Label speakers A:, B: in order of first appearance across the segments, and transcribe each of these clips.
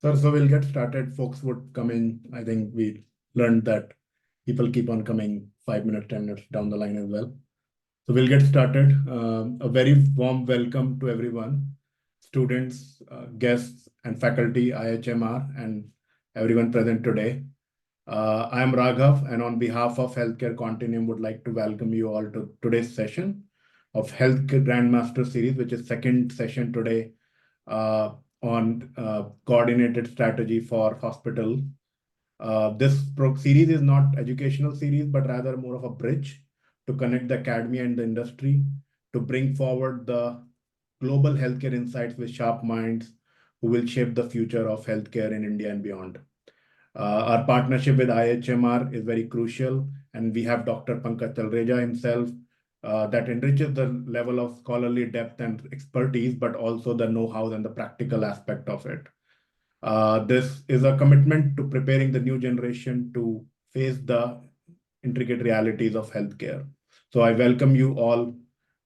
A: So we'll get started. Folks would come in. I think we learned that people keep on coming 5 minutes, 10 minutes down the line as well. So we'll get started. A very warm welcome to everyone, students, guests, and faculty, IHMR, and everyone present today. I am Raghav, and on behalf of Healthcare Continuum, would like to welcome you all to today's session of Healthcare Grandmaster series, which is second session today on coordinated strategy for hospital. This series is not educational series, but rather more of a bridge to connect the academia and the industry to bring forward the global healthcare insights with sharp minds who will shape the future of healthcare in India and beyond. Our partnership with IHMR is very crucial, and we have Dr. Pankaj Talreja himself that enriches the level of scholarly depth and expertise, but also the know-how and the practical aspect of it. This is a commitment to preparing the new generation to face the intricate realities of healthcare. So I welcome you all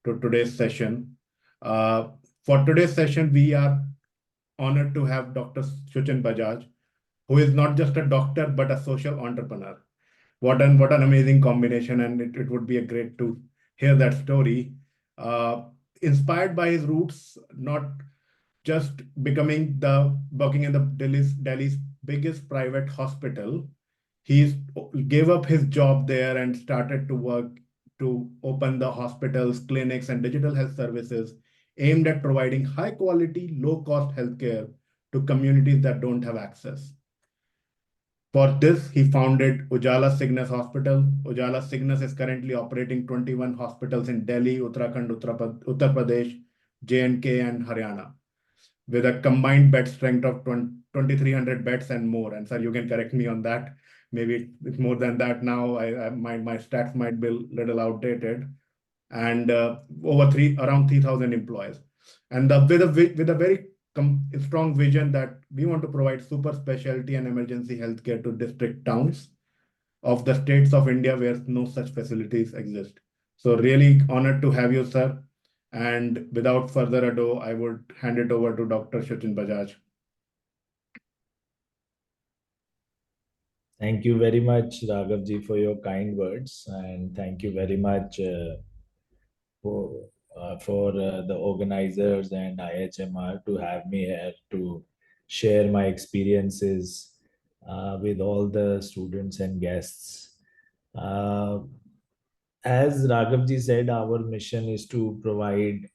A: to today's session. For today's session, we are honored to have Dr. Shuchin Bajaj, who is not just a doctor, but a social entrepreneur. What an amazing combination, and it would be a great to hear that story. Uh, Inspired by his roots, not just working in the Delhi's biggest private hospital, he gave up his job there and started to work to open the hospitals, clinics, and digital health services aimed at providing high quality, low cost healthcare to communities that don't have access. For this, he founded Ujala Cygnus Hospital. Ujala Cygnus is currently operating 21 hospitals in Delhi, Uttarakhand, Uttar Pradesh, J&K, and Haryana, with a combined bed strength of 2,300 beds and more. And sir, you can correct me on that. Maybe it's more than that now. My stats might be a little outdated. And around 3,000 employees. And with a very strong vision that we want to provide super specialty and emergency healthcare to district towns of the states of India where no such facilities exist. So really honored to have you, sir. And without further ado, I would hand it over to Dr. Shuchin Bajaj.
B: Thank you very much, Raghavji, for your kind words, and thank you very much for the organizers and IHMR to have me here to share my experiences with all the students and guests. Uh, as Raghavji said, our mission is to provide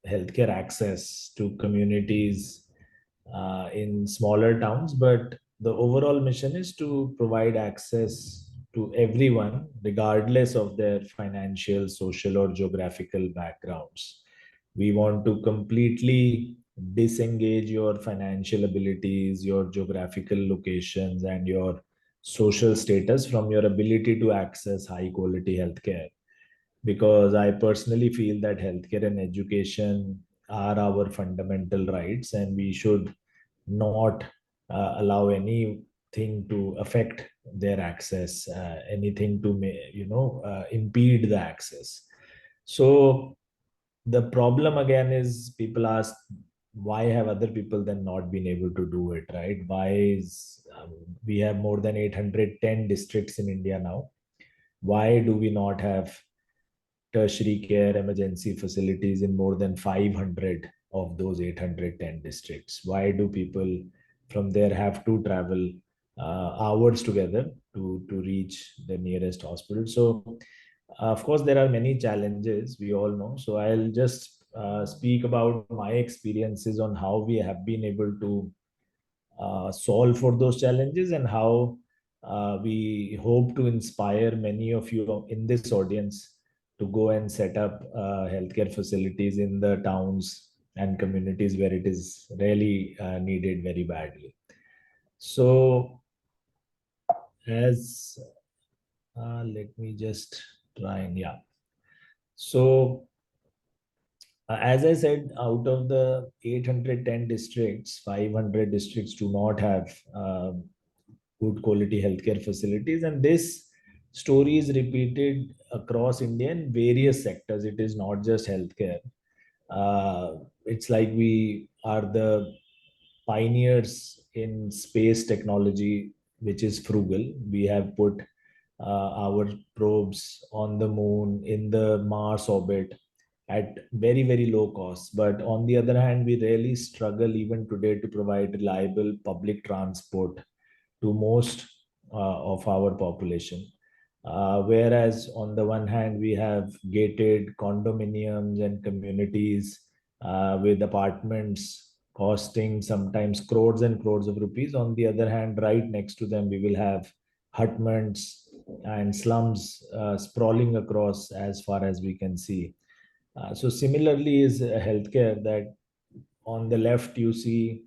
B: healthcare access to communities in smaller towns, but the overall mission is to provide access to everyone, regardless of their financial, social, or geographical backgrounds. We want to completely disengage your financial abilities, your geographical locations, and your social status from your ability to access high quality healthcare. Because I personally feel that healthcare and education are our fundamental rights, and we should not allow anything to affect their access, anything to impede the access. So the problem again is, people ask, why have other people then not been able to do it, right? Why is we have more than 810 districts in India now? Why do we not have tertiary care emergency facilities in more than 500 of those 810 districts? Why do people from there have to travel hours together to reach the nearest hospital? So, of course, there are many challenges, we all know. So, I'll just speak about my experiences on how we have been able to solve for those challenges, and how we hope to inspire many of you in this audience to go and set up healthcare facilities in the towns and communities where it is really needed very badly. So, as let me just try and yeah. So, as I said, out of the 810 districts, 500 districts do not have good quality healthcare facilities, and this story is repeated across India in various sectors. It is not just healthcare. It's like we are the pioneers in space technology, which is frugal. We have put our probes on the moon, in the Mars orbit at very, very low cost. But on the other hand, we really struggle even today to provide reliable public transport to most of our population. Whereas on the one hand, we have gated condominiums and communities with apartments costing sometimes crores and crores of rupees. On the other hand, right next to them, we will have hutments and slums sprawling across as far as we can see. So similarly is healthcare, that on the left you see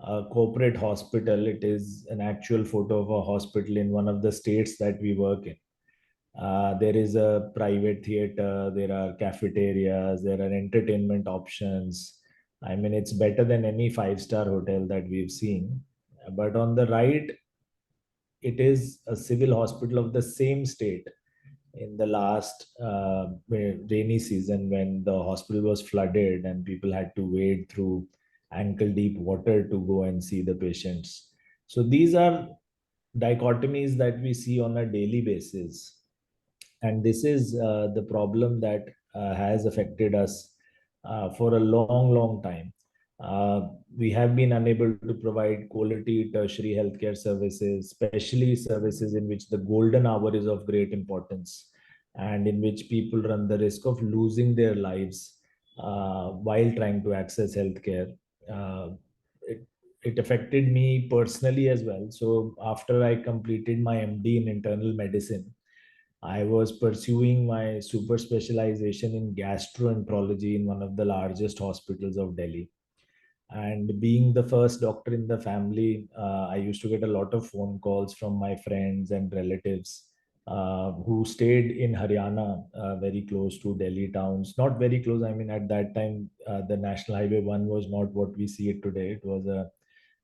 B: a corporate hospital. It is an actual photo of a hospital in one of the states that we work in. There is a private theater, there are cafeterias, there are entertainment options. I mean, it's better than any five-star hotel that we've seen. But on the right, it is a civil hospital of the same state. In the last rainy season, when the hospital was flooded and people had to wade through ankle deep water to go and see the patients. So these are dichotomies that we see on a daily basis, and this is the problem that has affected us for a long, long time. We have been unable to provide quality tertiary healthcare services, especially services in which the golden hour is of great importance and in which people run the risk of losing their lives while trying to access healthcare. Uh, it, it affected me personally as well. So after I completed my MD in internal medicine, I was pursuing my super specialization in gastroenterology in one of the largest hospitals of Delhi. And being the first doctor in the family, I used to get a lot of phone calls from my friends and relatives who stayed in Haryana, very close to Delhi towns. Not very close, I mean, at that time, the National Highway 1 was not what we see it today. It was a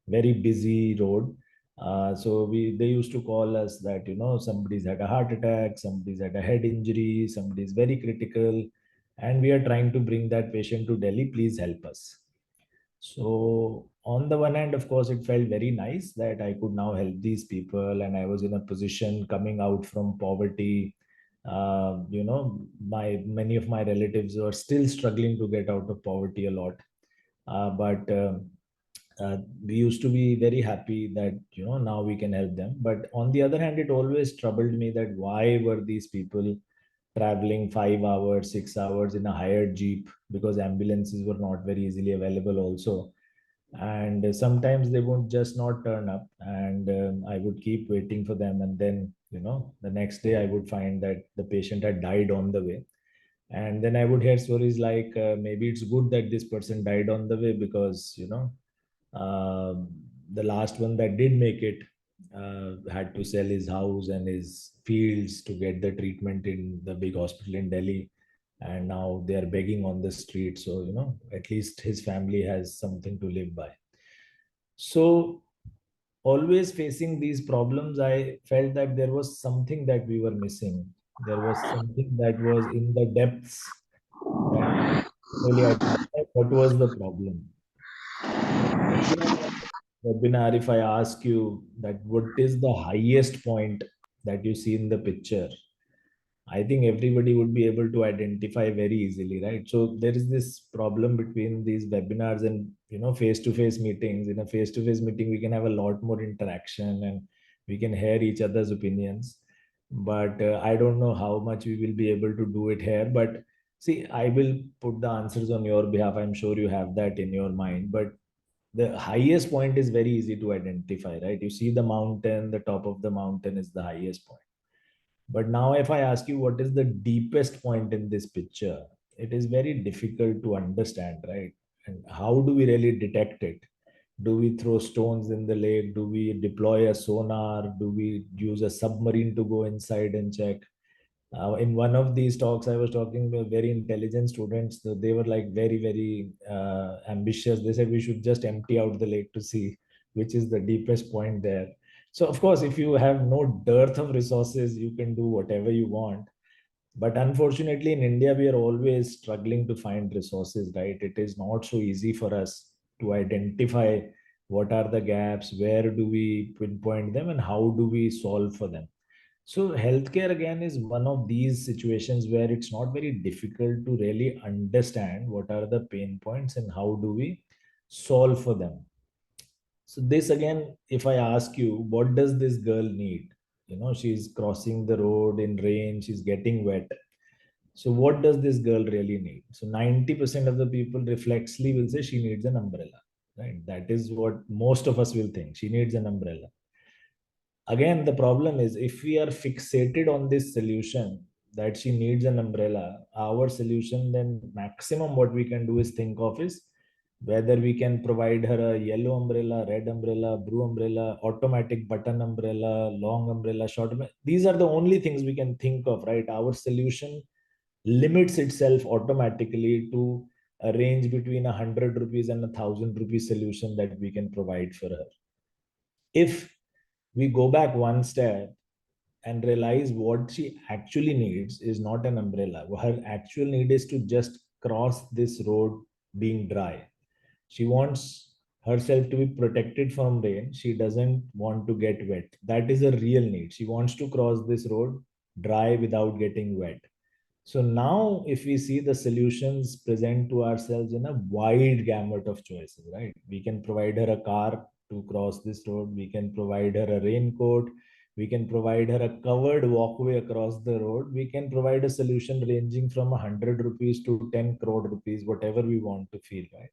B: very busy road. So they used to call us that, somebody's had a heart attack, somebody's had a head injury, somebody's very critical, and we are trying to bring that patient to Delhi. Please help us. So on the one hand, of course, it felt very nice that I could now help these people, and I was in a position coming out from poverty. My many of my relatives were still struggling to get out of poverty a lot, but we used to be very happy that now we can help them. But on the other hand, it always troubled me that why were these people traveling 5 hours, 6 hours in a hired jeep, because ambulances were not very easily available also. And sometimes they would just not turn up, and I would keep waiting for them, and then the next day I would find that the patient had died on the way. And then I would hear stories like, maybe it's good that this person died on the way, because um, the last one that did make it had to sell his house and his fields to get the treatment in the big hospital in Delhi. And now they are begging on the street. So, at least his family has something to live by. So, always facing these problems, I felt that there was something that we were missing. There was something that was in the depths that really identified what was the problem. Webinar, if I ask you that what is the highest point that you see in the picture, I think everybody would be able to identify very easily, right? So there is this problem between these webinars and face-to-face meetings. In a face-to-face meeting, we can have a lot more interaction and we can hear each other's opinions. But I don't know how much we will be able to do it here. But see, I will put the answers on your behalf. I'm sure you have that in your mind. But the highest point is very easy to identify, right? You see the mountain, the top of the mountain is the highest point. But now, if I ask you what is the deepest point in this picture, it is very difficult to understand, right? And how do we really detect it? Do we throw stones in the lake? Do we deploy a sonar? Do we use a submarine to go inside and check? In one of these talks, I was talking to very intelligent students. So they were like very, very ambitious. They said we should just empty out the lake to see which is the deepest point there. So, of course, if you have no dearth of resources, you can do whatever you want. But unfortunately, in India, we are always struggling to find resources, right? It is not so easy for us to identify what are the gaps, where do we pinpoint them, and how do we solve for them. So healthcare again is one of these situations where it's not very difficult to really understand what are the pain points and how do we solve for them. So this again, if I ask you, what does this girl need? She's crossing the road in rain, she's getting wet. So what does this girl really need? So 90% of the people reflexly will say she needs an umbrella, right? That is what most of us will think. She needs an umbrella. Again, the problem is if we are fixated on this solution that she needs an umbrella, our solution, then maximum what we can do is think of is whether we can provide her a yellow umbrella, red umbrella, blue umbrella, automatic button umbrella, long umbrella, short umbrella. These are the only things we can think of, right? Our solution limits itself automatically to a range between 100 rupees and 1,000 rupees solution that we can provide for her. If we go back one step and realize what she actually needs is not an umbrella. Her actual need is to just cross this road being dry. She wants herself to be protected from rain. She doesn't want to get wet. That is a real need. She wants to cross this road dry without getting wet. So now, if we see the solutions present to ourselves in a wide gamut of choices, right? We can provide her a car to cross this road. We can provide her a raincoat. We can provide her a covered walkway across the road. We can provide a solution ranging from 100 rupees to 10 crore rupees, whatever we want to feel, right?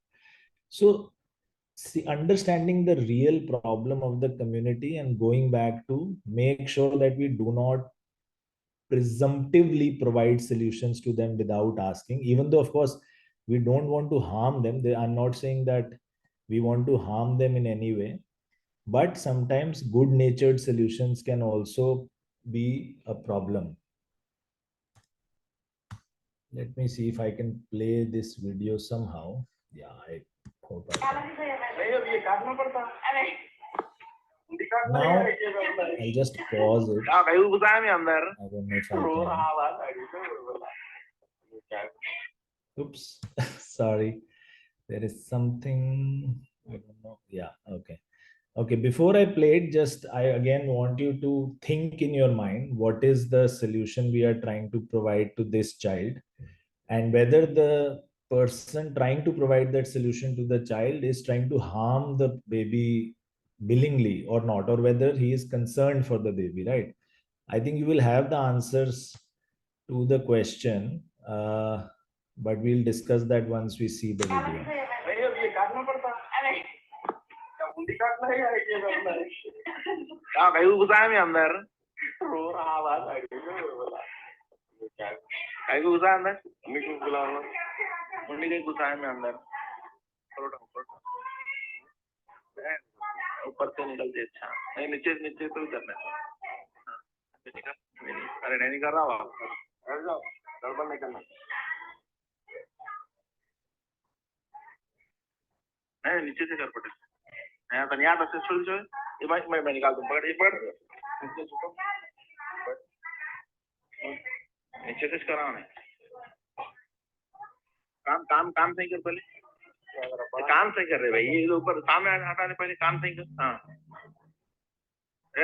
B: So, see, understanding the real problem of the community and going back to make sure that we do not presumptively provide solutions to them without asking, even though of course we don't want to harm them. I'm not saying that we want to harm them in any way, but sometimes good natured solutions can also be a problem. Let me see if I can play this video somehow. Yeah, I hope I can. Now I'll just pause it. I don't know if I can. Oops, sorry. There is something, I don't know. Yeah, okay. Okay, before I play it, just I again want you to think in your mind what is the solution we are trying to provide to this child, and whether the person trying to provide that solution to the child is trying to harm the baby willingly or not, or whether he is concerned for the baby, right? I think you will have the answers to the question, but we'll discuss that once we see the video. ऊपर से निकलते अच्छा नहीं नीचे नीचे तो करना अरे नहीं कर रहा हूँ गड़बड़ नहीं करना नहीं नीचे से कर पड़े यहाँ तो यहाँ से छोड़ जो ये भाई मैं निकाल दूँ पकड़ ये पकड़ नीचे छुपो नीचे से करा नहीं काम काम काम सही कर पहले काम सही कर रहे भाई ये ऊपर सामने हटाने पहले काम सही कर हाँ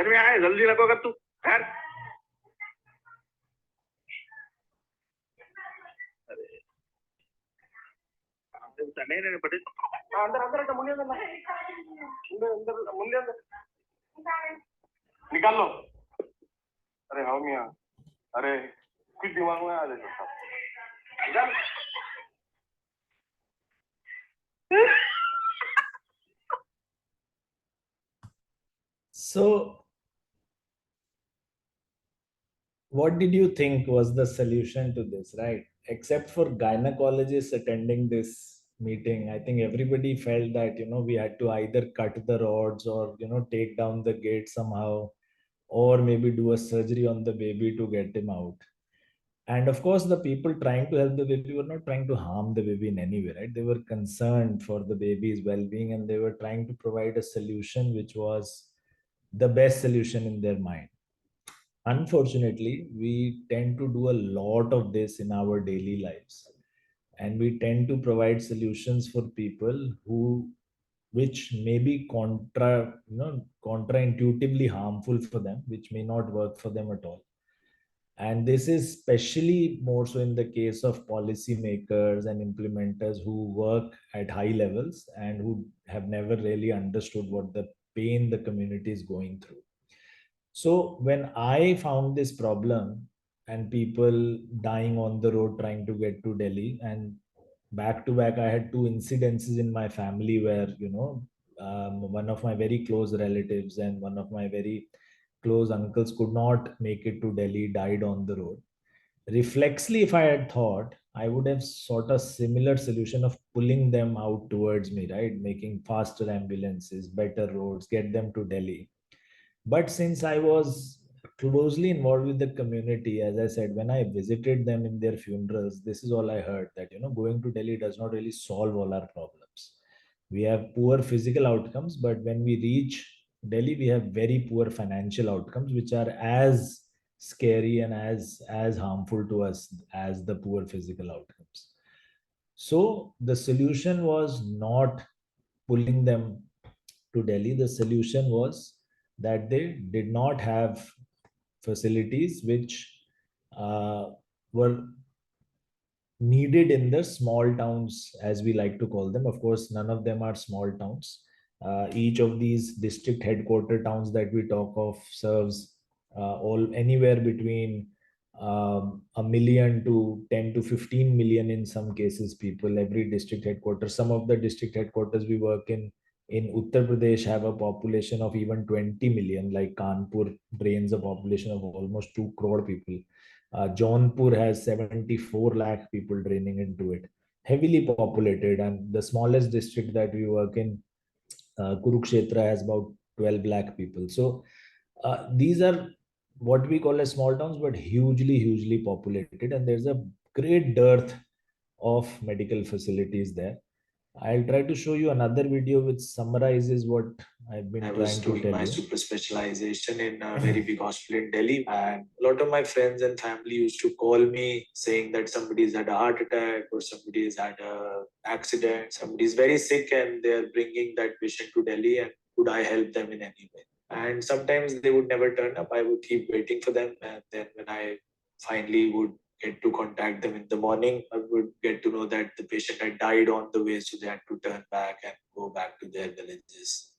B: में आए जल्दी लगो अगर तू खैर नहीं नहीं पटे अंदर अंदर मुंडे अंदर अंदर मुंडे अंदर निकाल लो अरे हाँ मियाँ अरे कुछ दिमाग में आ जाए So, what did you think was the solution to this, right? Except for gynecologists attending this meeting, I think everybody felt that, we had to either cut the rods or, take down the gate somehow, or maybe do a surgery on the baby to get him out. And of course, the people trying to help the baby were not trying to harm the baby in any way, right? They were concerned for the baby's well being and they were trying to provide a solution which was the best solution in their mind. Unfortunately, we tend to do a lot of this in our daily lives. And we tend to provide solutions for people who which may be counterintuitively harmful for them, which may not work for them at all. And this is especially more so in the case of policymakers and implementers who work at high levels and who have never really understood what the pain the community is going through. So when I found this problem and people dying on the road trying to get to Delhi, and back to back, I had two incidences in my family where, one of my very close relatives and one of my very close uncles could not make it to Delhi, died on the road. Reflexly, if I had thought, I would have sought a similar solution of pulling them out towards me, right? Making faster ambulances, better roads, get them to Delhi. But since I was closely involved with the community, as I said, when I visited them in their funerals, this is all I heard, that, going to Delhi does not really solve all our problems. We have poor physical outcomes, but when we reach Delhi, we have very poor financial outcomes, which are as scary and as harmful to us as the poor physical outcomes. So the solution was not pulling them to Delhi. The solution was that they did not have facilities which uh, were needed in the small towns, as we like to call them. Of course, none of them are small towns. Each of these district headquarter towns that we talk of serves all anywhere between a million to 10 to 15 million in some cases people, every district headquarters. Some of the district headquarters we work in Uttar Pradesh have a population of even 20 million, like Kanpur drains a population of almost 2 crore people. Jaunpur has 74 lakh people draining into it, heavily populated. And the smallest district that we work in, Kurukshetra, has about 12 lakh people. So these are what we call as small towns, but hugely populated. And there's a great dearth of medical facilities there. I'll try to show you another video which summarizes what I've been trying to tell
C: my
B: you.
C: super specialization in a very big hospital in Delhi, and a lot of my friends and family used to call me saying that somebody's had a heart attack or somebody's had a accident, somebody's very sick, and they're bringing that patient to Delhi, and could I help them in any way? And sometimes they would never turn up. I would keep waiting for them, and then when I finally would get to contact them in the morning, I would get to know that the patient had died on the way, so they had to turn back and go back to their villages.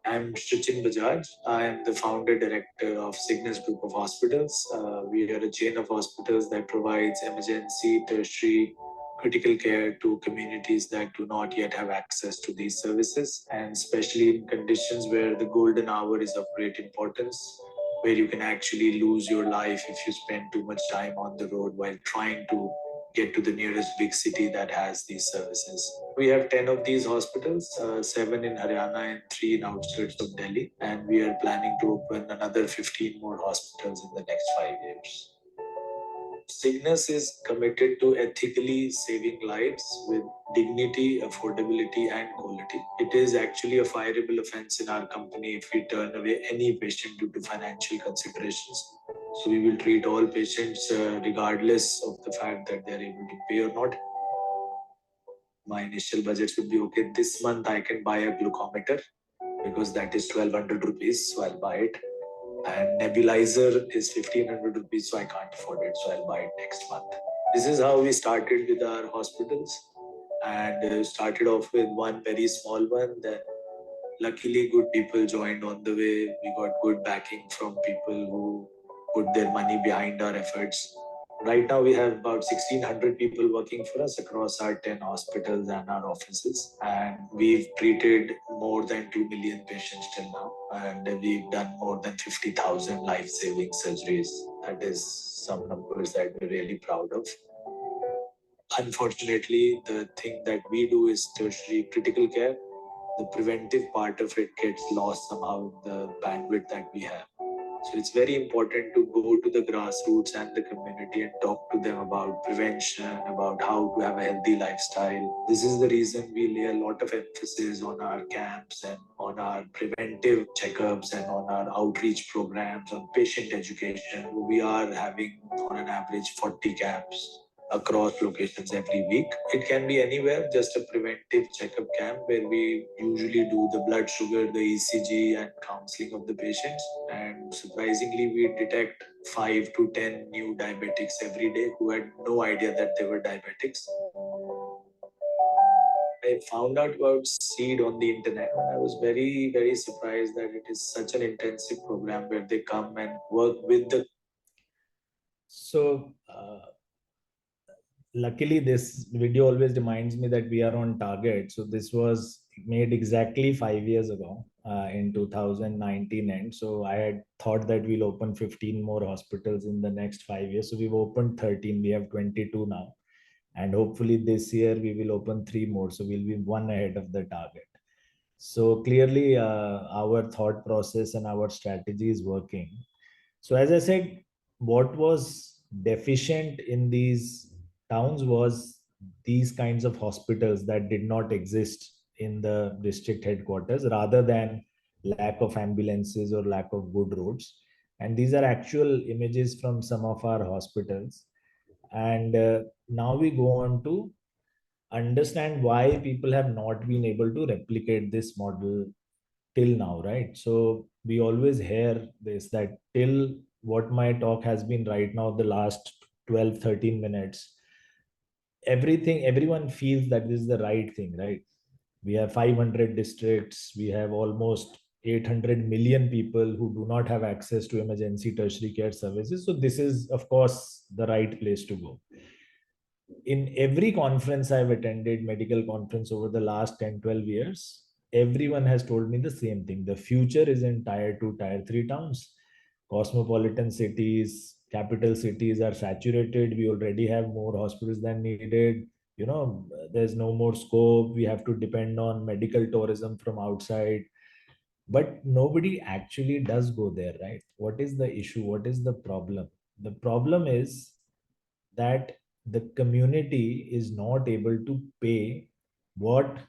C: I'm Shuchin Bajaj. I am the founder director of Cygnus Group of Hospitals. We are a chain of hospitals that provides emergency, tertiary, critical care to communities that do not yet have access to these services, and especially in conditions where the golden hour is of great importance, where you can actually lose your life if you spend too much time on the road while trying to get to the nearest big city that has these services. We have 10 of these hospitals, 7 in Haryana and 3 in outskirts of Delhi, and we are planning to open another 15 more hospitals in the next 5 years. Cygnus is committed to ethically saving lives with dignity, affordability, and quality. It is actually a fireable offense in our company if we turn away any patient due to financial considerations. So we will treat all patients regardless of the fact that they're able to pay or not. My initial budget would be, okay, this month I can buy a glucometer because that is 1200 rupees, so I'll buy it. And nebulizer is 1500 rupees, so I can't afford it, so I'll buy it next month. This is how we started with our hospitals, and started off with one very small one. Then luckily good people joined on the way. We got good backing from people who put their money behind our efforts. Right now we have about 1600 people working for us across our 10 hospitals and our offices, and we've treated more than 2 million patients till now, and we've done more than 50,000 life-saving surgeries. That is some numbers that we're really proud of. Unfortunately, the thing that we do is tertiary critical care. The preventive part of it gets lost somehow in the bandwidth that we have. So it's very important to go to the grassroots and the community and talk to them about prevention, about how to have a healthy lifestyle. This is the reason we lay a lot of emphasis on our camps and on our preventive checkups and on our outreach programs, on patient education. We are having on an average 40 camps across locations every week. It can be anywhere, just a preventive checkup camp where we usually do the blood sugar, the ECG, and counseling of the patients. And surprisingly, we detect 5 to 10 new diabetics every day who had no idea that they were diabetics. I found out about SEED on the internet, and I was very, very surprised that it is such an intensive program where they come and work with the.
B: So, luckily, this video always reminds me that we are on target. So this was made exactly 5 years ago, in 2019 end. So I had thought that we'll open 15 more hospitals in the next 5 years. So we've opened 13. We have 22 now. And hopefully this year we will open 3 more. So we'll be one ahead of the target. So clearly, our thought process and our strategy is working. So as I said, what was deficient in these towns was these kinds of hospitals that did not exist in the district headquarters, rather than lack of ambulances or lack of good roads. And these are actual images from some of our hospitals. And now we go on to understand why people have not been able to replicate this model till now, right? So we always hear this, that till what my talk has been right now, the last 12, 13 minutes, everyone feels that this is the right thing, right? We have 500 districts, we have almost 800 million people who do not have access to emergency tertiary care services. So this is, of course, the right place to go. In every conference I've attended, medical conference over the last 10, 12 years, everyone has told me the same thing. The future is in tier 2, tier 3 towns. Cosmopolitan cities, capital cities are saturated. We already have more hospitals than needed. There's no more scope. We have to depend on medical tourism from outside. But nobody actually does go there, right? What is the issue? What is the problem? The problem is that the community is not able to pay what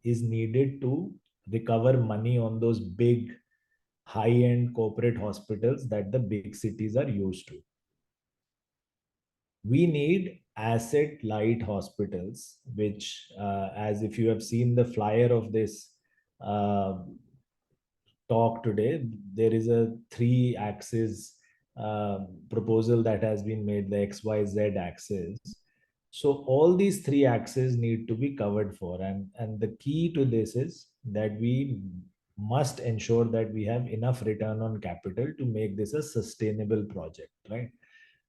B: is needed to recover money on those big high-end corporate hospitals that the big cities are used to. We need asset light hospitals, which, as if you have seen the flyer of this uh, talk today, there is a 3 axis proposal that has been made, the XYZ axis. So all these 3 axes need to be covered for, and the key to this is that we must ensure that we have enough return on capital to make this a sustainable project, right?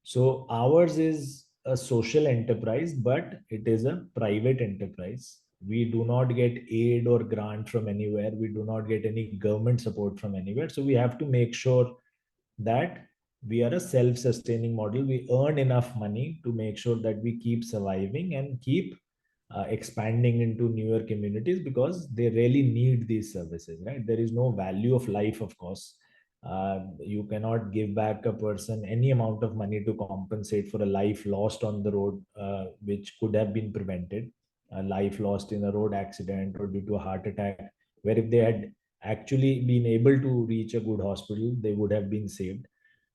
B: So ours is a social enterprise, but it is a private enterprise. We do not get aid or grant from anywhere. We do not get any government support from anywhere. So we have to make sure that we are a self-sustaining model. We earn enough money to make sure that we keep surviving and keep expanding into newer communities, because they really need these services, right? There is no value of life, of course. You cannot give back a person any amount of money to compensate for a life lost on the road, which could have been prevented. A life lost in a road accident or due to a heart attack, where if they had actually been able to reach a good hospital, they would have been saved.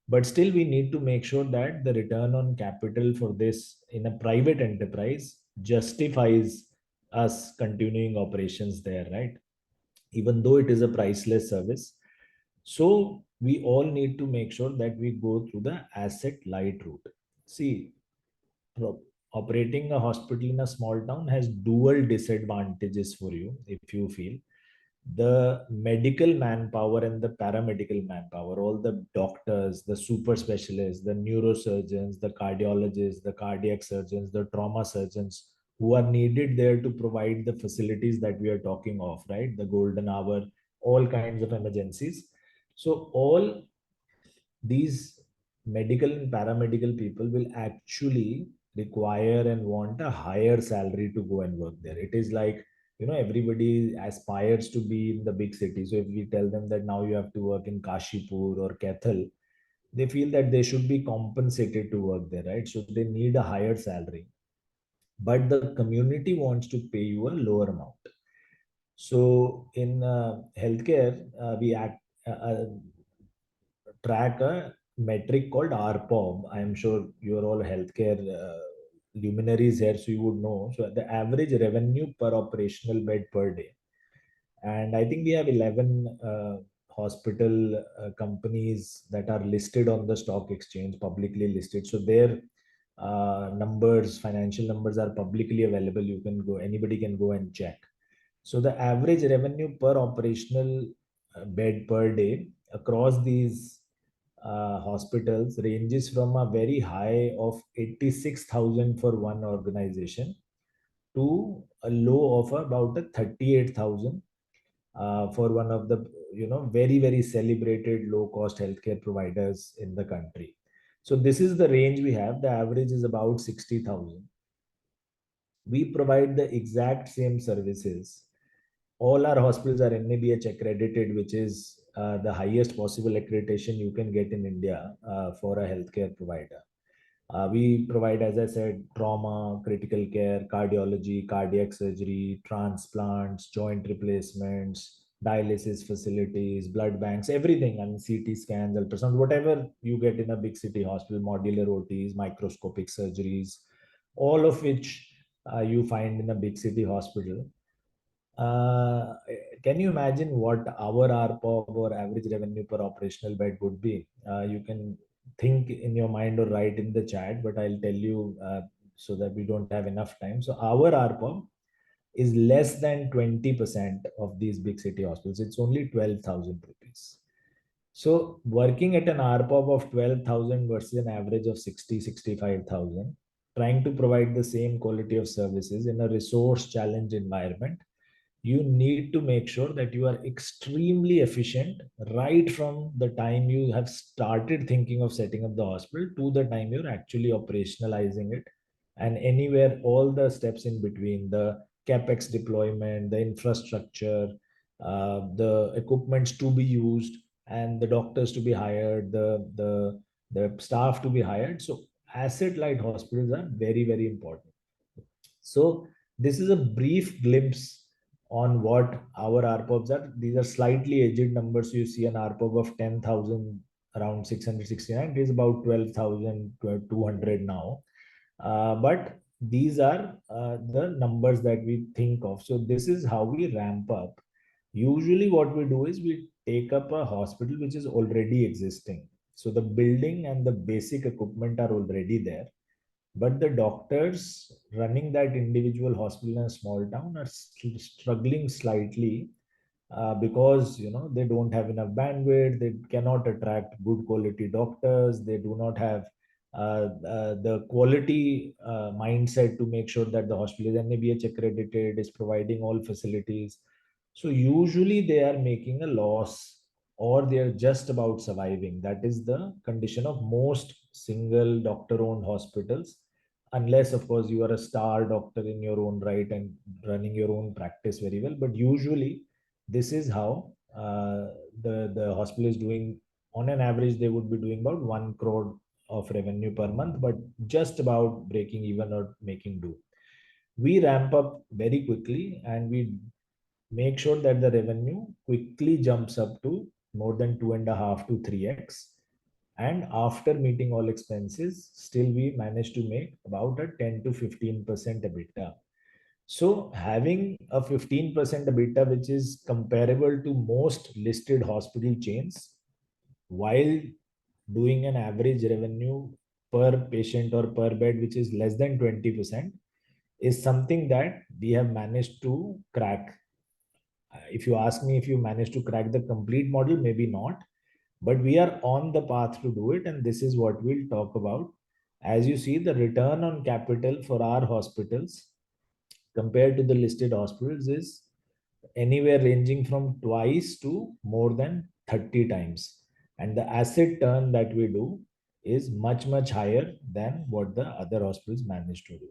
B: But still, we need to make sure that the return on capital for this in a private enterprise justifies us continuing operations there, right? Even though it is a priceless service. So we all need to make sure that we go through the asset light route. See, operating a hospital in a small town has dual disadvantages for you, if you feel. The medical manpower and the paramedical manpower, all the doctors, the super specialists, the neurosurgeons, the cardiologists, the cardiac surgeons, the trauma surgeons, who are needed there to provide the facilities that we are talking of, right? The golden hour, all kinds of emergencies. So all these medical and paramedical people will actually require and want a higher salary to go and work there. It is like everybody aspires to be in the big city. So if we tell them that now you have to work in Kashipur or Kathal, they feel that they should be compensated to work there, right? So they need a higher salary, but the community wants to pay you a lower amount. So in healthcare, we track a metric called RPOB. I'm sure you're all healthcare luminaries here, so you would know. So the average revenue per operational bed per day. And I think we have 11 hospital companies that are listed on the stock exchange, publicly listed. So their numbers, financial numbers are publicly available. You can go, anybody can go and check. So the average revenue per operational bed per day across these hospitals ranges from a very high of 86,000 for one organization to a low of about a 38,000 for one of the very very celebrated low cost healthcare providers in the country. So this is the range we have. The average is about 60,000. We provide the exact same services. All our hospitals are NABH accredited, which is the highest possible accreditation you can get in India for a healthcare provider. We provide, as I said, trauma, critical care, cardiology, cardiac surgery, transplants, joint replacements, dialysis facilities, blood banks, everything. I mean, CT scans, ultrasound, whatever you get in a big city hospital, modular OTs, microscopic surgeries, all of which you find in a big city hospital. Uh, can you imagine what our RPOB or average revenue per operational bed would be? You can think in your mind or write in the chat, but I'll tell you so that we don't have enough time. So our RPOB is less than 20% of these big city hospitals. It's only 12,000 rupees. So working at an RPOB of 12,000 versus an average of 65,000, trying to provide the same quality of services in a resource challenged environment, you need to make sure that you are extremely efficient right from the time you have started thinking of setting up the hospital to the time you're actually operationalizing it, and anywhere all the steps in between, the capex deployment, the infrastructure, the equipments to be used, and the doctors to be hired, the staff to be hired. So asset light hospitals are very very important. So this is a brief glimpse on what our RPOBs are. These are slightly aged numbers. You see an RPOB of 10,000, around 669. It is about 12,200 now. But these are the numbers that we think of. So this is how we ramp up. Usually what we do is we take up a hospital which is already existing. So the building and the basic equipment are already there, but the doctors running that individual hospital in a small town are struggling slightly because they don't have enough bandwidth, they cannot attract good quality doctors, they do not have the quality mindset to make sure that the hospital is NABH accredited, is providing all facilities. So usually they are making a loss or they are just about surviving. That is the condition of most single doctor owned hospitals, unless of course you are a star doctor in your own right and running your own practice very well. But usually this is how the hospital is doing. On an average they would be doing about 1 crore of revenue per month, but just about breaking even or making do. We ramp up very quickly and we make sure that the revenue quickly jumps up to more than 2.5 to 3x. And after meeting all expenses, still we manage to make about a 10 to 15% EBITDA. So having a 15% EBITDA, which is comparable to most listed hospital chains, while doing an average revenue per patient or per bed, which is less than 20%, is something that we have managed to crack. If you ask me if you managed to crack the complete model, maybe not, but we are on the path to do it. And this is what we'll talk about. As you see, the return on capital for our hospitals compared to the listed hospitals is anywhere ranging from twice to more than 30 times. And the asset turn that we do is much, much higher than what the other hospitals manage to do.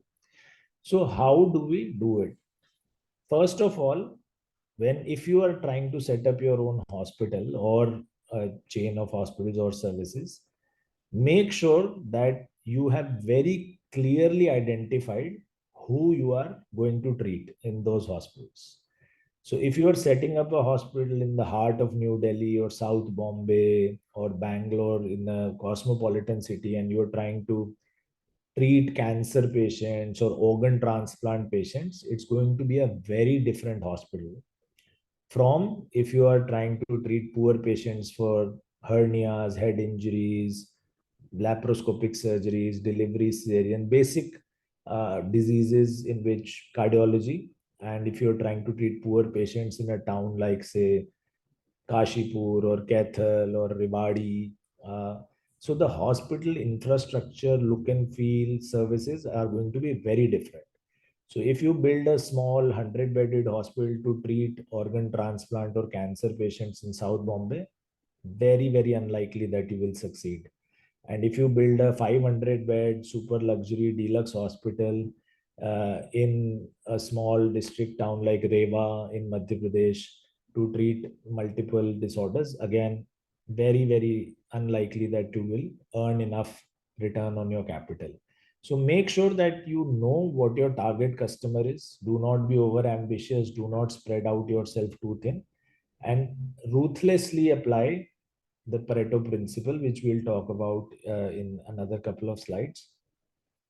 B: So how do we do it? First of all, if you are trying to set up your own hospital or a chain of hospitals or services, make sure that you have very clearly identified who you are going to treat in those hospitals. So if you are setting up a hospital in the heart of New Delhi or South Bombay or Bangalore in a cosmopolitan city, and you are trying to treat cancer patients or organ transplant patients, it's going to be a very different hospital from if you are trying to treat poor patients for hernias, head injuries, laparoscopic surgeries, delivery cesarean, basic diseases in which cardiology. And if you're trying to treat poor patients in a town like, say, Kashipur or Kaithal or Rewari, so the hospital infrastructure, look and feel, services are going to be very different. So if you build a small 100-bedded hospital to treat organ transplant or cancer patients in South Bombay, very, very unlikely that you will succeed. And if you build a 500-bed super luxury deluxe hospital in a small district town like Rewa in Madhya Pradesh to treat multiple disorders, again, very, very unlikely that you will earn enough return on your capital. So make sure that you know what your target customer is. Do not be over ambitious. Do not spread out yourself too thin, and ruthlessly apply the Pareto principle, which we'll talk about in another couple of slides.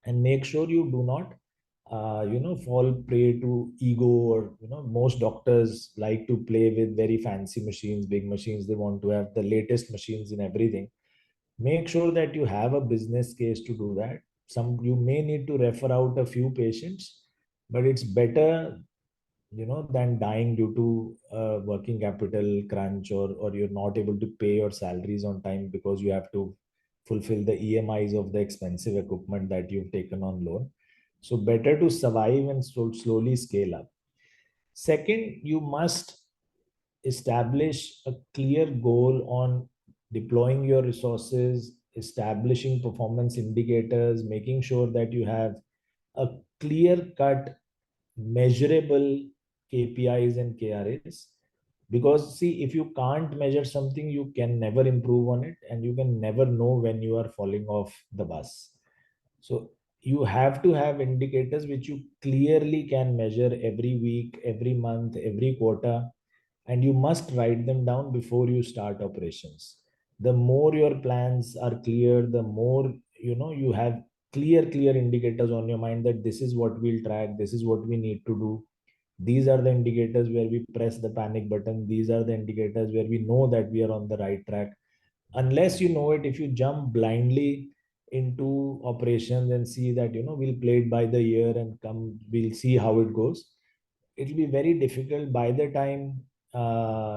B: And make sure you do not, fall prey to ego, or, most doctors like to play with very fancy machines, big machines. They want to have the latest machines in everything. Make sure that you have a business case to do that. You may need to refer out a few patients, but it's better than dying due to working capital crunch, or you're not able to pay your salaries on time because you have to fulfill the EMIs of the expensive equipment that you've taken on loan. So better to survive and slowly scale up. Second, you must establish a clear goal on deploying your resources, establishing performance indicators, making sure that you have a clear cut, measurable KPIs and KRAs. Because see, if you can't measure something, you can never improve on it, and you can never know when you are falling off the bus. So you have to have indicators which you clearly can measure every week, every month, every quarter, and you must write them down before you start operations. The more your plans are clear, the more you have clear indicators on your mind that this is what we'll track, this is what we need to do. These are the indicators where we press the panic button. These are the indicators where we know that we are on the right track. Unless you know it, if you jump blindly into operations and see that we'll play it by the ear and we'll see how it goes, it will be very difficult. By the time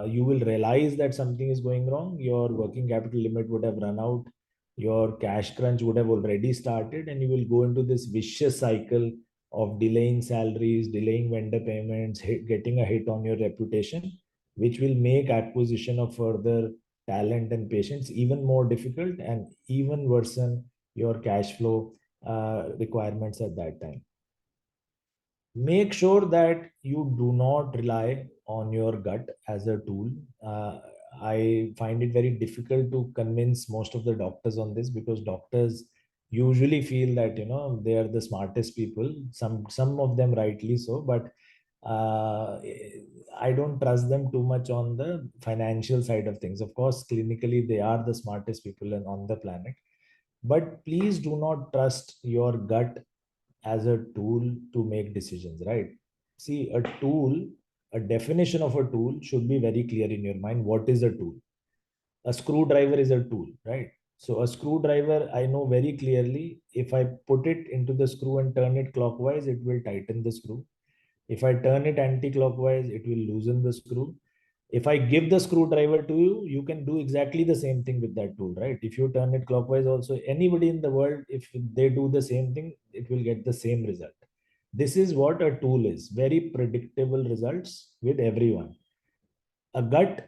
B: you will realize that something is going wrong, your working capital limit would have run out, your cash crunch would have already started, and you will go into this vicious cycle of delaying salaries, delaying vendor payments, getting a hit on your reputation, which will make acquisition of further talent and patients even more difficult, and even worsen your cash flow requirements at that time. Make sure that you do not rely on your gut as a tool. I find it very difficult to convince most of the doctors on this, because doctors usually feel that they are the smartest people. Some of them rightly so, but I don't trust them too much on the financial side of things. Of course, clinically they are the smartest people on the planet, but please do not trust your gut as a tool to make decisions, right? See, a definition of a tool should be very clear in your mind. What is a tool? A screwdriver is a tool, right? So a screwdriver, I know very clearly, if I put it into the screw and turn it clockwise, it will tighten the screw. If I turn it anti-clockwise, it will loosen the screw. If I give the screwdriver to you, you can do exactly the same thing with that tool, right? If you turn it clockwise also, anybody in the world, if they do the same thing, it will get the same result. This is what a tool is. Very predictable results with everyone. A gut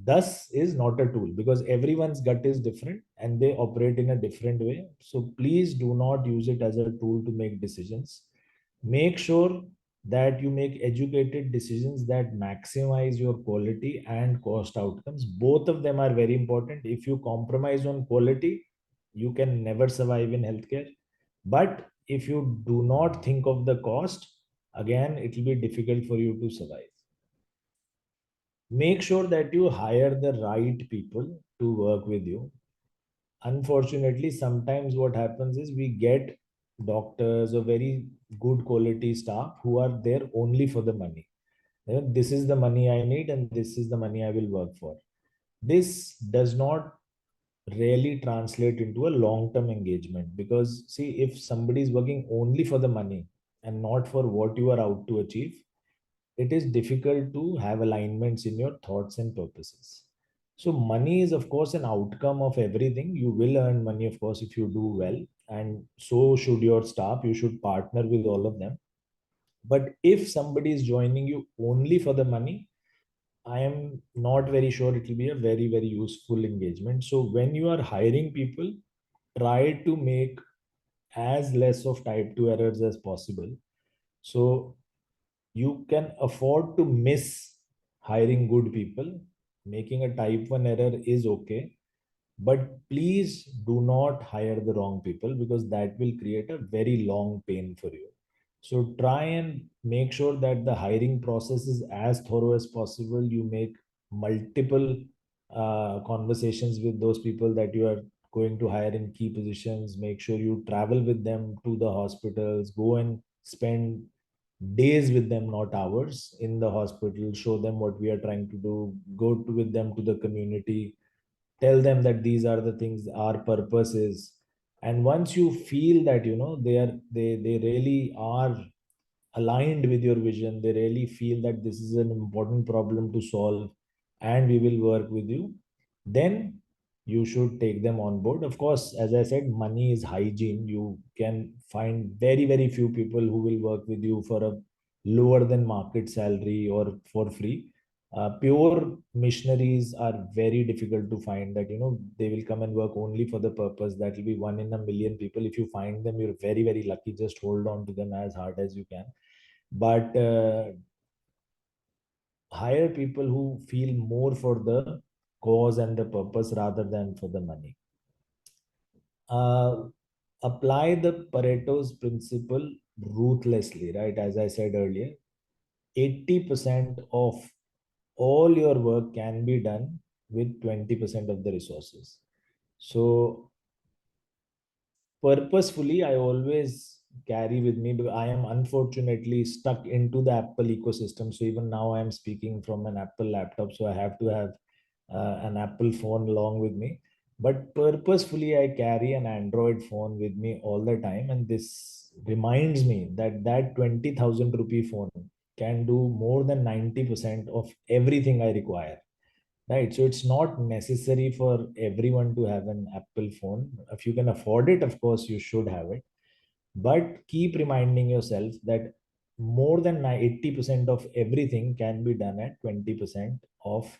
B: thus is not a tool, because everyone's gut is different and they operate in a different way. So please do not use it as a tool to make decisions. Make sure that you make educated decisions that maximize your quality and cost outcomes. Both of them are very important. If you compromise on quality, you can never survive in healthcare. But if you do not think of the cost, again, it will be difficult for you to survive. Make sure that you hire the right people to work with you. Unfortunately, sometimes what happens is we get doctors or very good quality staff who are there only for the money. This is the money I need and this is the money I will work for. This does not really translate into a long term engagement, because see, if somebody is working only for the money and not for what you are out to achieve, it is difficult to have alignments in your thoughts and purposes. So money is of course an outcome of everything. You will earn money, of course, if you do well, and so should your staff. You should partner with all of them. But if somebody is joining you only for the money, I am not very sure it will be a very, very useful engagement. So when you are hiring people, try to make as less of type 2 errors as possible. So you can afford to miss hiring good people. Making a type 1 error is okay, but please do not hire the wrong people, because that will create a very long pain for you. So try and make sure that the hiring process is as thorough as possible. You make multiple conversations with those people that you are going to hire in key positions. Make sure you travel with them to the hospitals, go and spend days with them, not hours, in the hospital. Show them what we are trying to do. Go to with them to the community, tell them that these are the things our purpose is. And once you feel that they really are aligned with your vision, they really feel that this is an important problem to solve and we will work with you, then you should take them on board. Of course, as I said, money is hygiene. You can find very, very few people who will work with you for a lower than market salary or for free. Pure missionaries are very difficult to find, that they will come and work only for the purpose. That will be one in a million people. If you find them, you're very, very lucky. Just hold on to them as hard as you can. But hire people who feel more for the cause and the purpose rather than for the money. uh, Apply the Pareto's principle ruthlessly, right? As I said earlier, 80% of all your work can be done with 20% of the resources. So purposefully, I always carry with me, because I am unfortunately stuck into the Apple ecosystem. So even now I am speaking from an Apple laptop, so I have to have an Apple phone along with me. But purposefully, I carry an Android phone with me all the time, and this reminds me that that 20,000 rupee phone can do more than 90% of everything I require. Right. So it's not necessary for everyone to have an Apple phone. If you can afford it, of course, you should have it. But keep reminding yourself that more than 80% of everything can be done at 20% of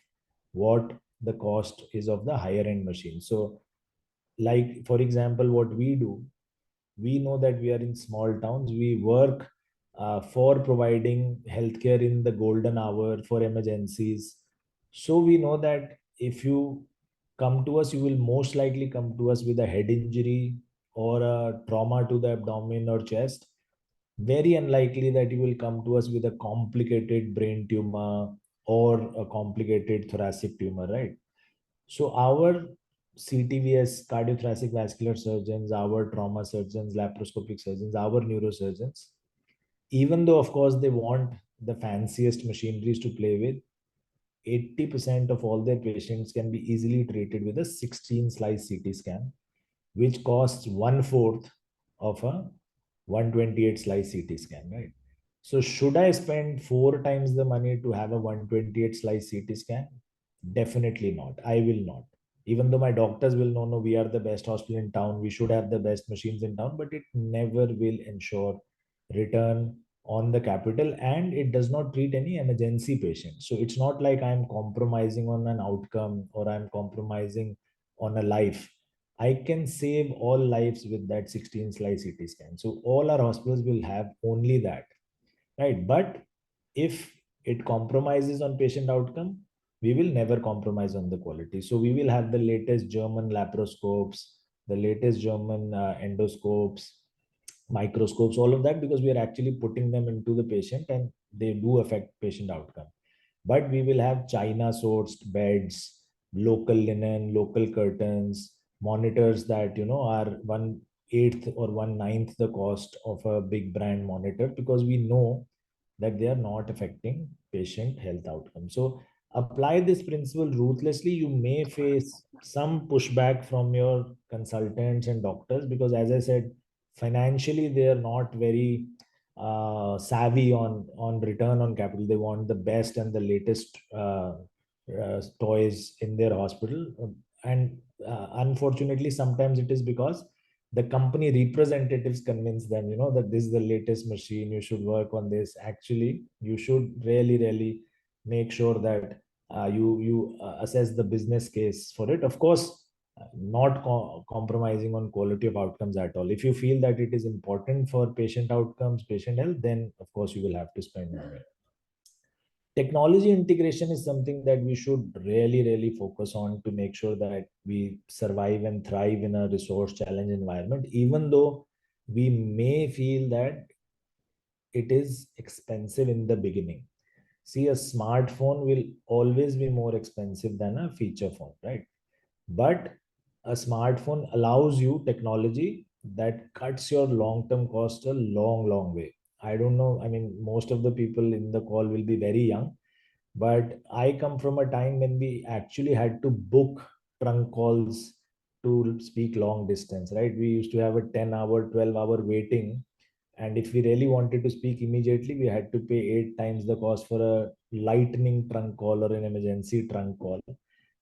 B: what the cost is of the higher end machine. So, like, for example, what we do, we know that we are in small towns. We work for providing healthcare in the golden hour for emergencies. So we know that if you come to us, you will most likely come to us with a head injury or a trauma to the abdomen or chest. Very unlikely that you will come to us with a complicated brain tumor or a complicated thoracic tumor, right? So our CTVS, cardiothoracic vascular surgeons, our trauma surgeons, laparoscopic surgeons, our neurosurgeons, even though of course they want the fanciest machineries to play with, 80% of all their patients can be easily treated with a 16 slice CT scan, which costs one fourth of a 128 slice CT scan, right? So should I spend four times the money to have a 128 slice CT scan? Definitely not. I will not. Even though my doctors will know, no, we are the best hospital in town, we should have the best machines in town, but it never will ensure return on the capital, and it does not treat any emergency patients. So it's not like I'm compromising on an outcome or I'm compromising on a life. I can save all lives with that 16 slice CT scan. So all our hospitals will have only that. right? But if it compromises on patient outcome, we will never compromise on the quality. So we will have the latest German laparoscopes, the latest German endoscopes, microscopes, all of that, because we are actually putting them into the patient and they do affect patient outcome. But we will have China sourced beds, local linen, local curtains, monitors that are 1/8 or 1/9 the cost of a big brand monitor, because we know that they are not affecting patient health outcomes. So apply this principle ruthlessly. You may face some pushback from your consultants and doctors, because as I said, financially they are not very savvy on return on capital. They want the best and the latest toys in their hospital. And unfortunately, sometimes it is because the company representatives convince them, that this is the latest machine, you should work on this. Actually, you should really make sure that you assess the business case for it. Of course, not compromising on quality of outcomes at all. If you feel that it is important for patient outcomes, patient health, then of course you will have to spend money. Technology integration is something that we should really focus on to make sure that we survive and thrive in a resource challenge environment, even though we may feel that it is expensive in the beginning. See, a smartphone will always be more expensive than a feature phone, right? But a smartphone allows you technology that cuts your long term cost a long way. I don't know, I mean, most of the people in the call will be very young, but I come from a time when we actually had to book trunk calls to speak long distance, right? We used to have a 10-hour, 12-hour waiting. And if we really wanted to speak immediately, we had to pay 8 times the cost for a lightning trunk call or an emergency trunk call.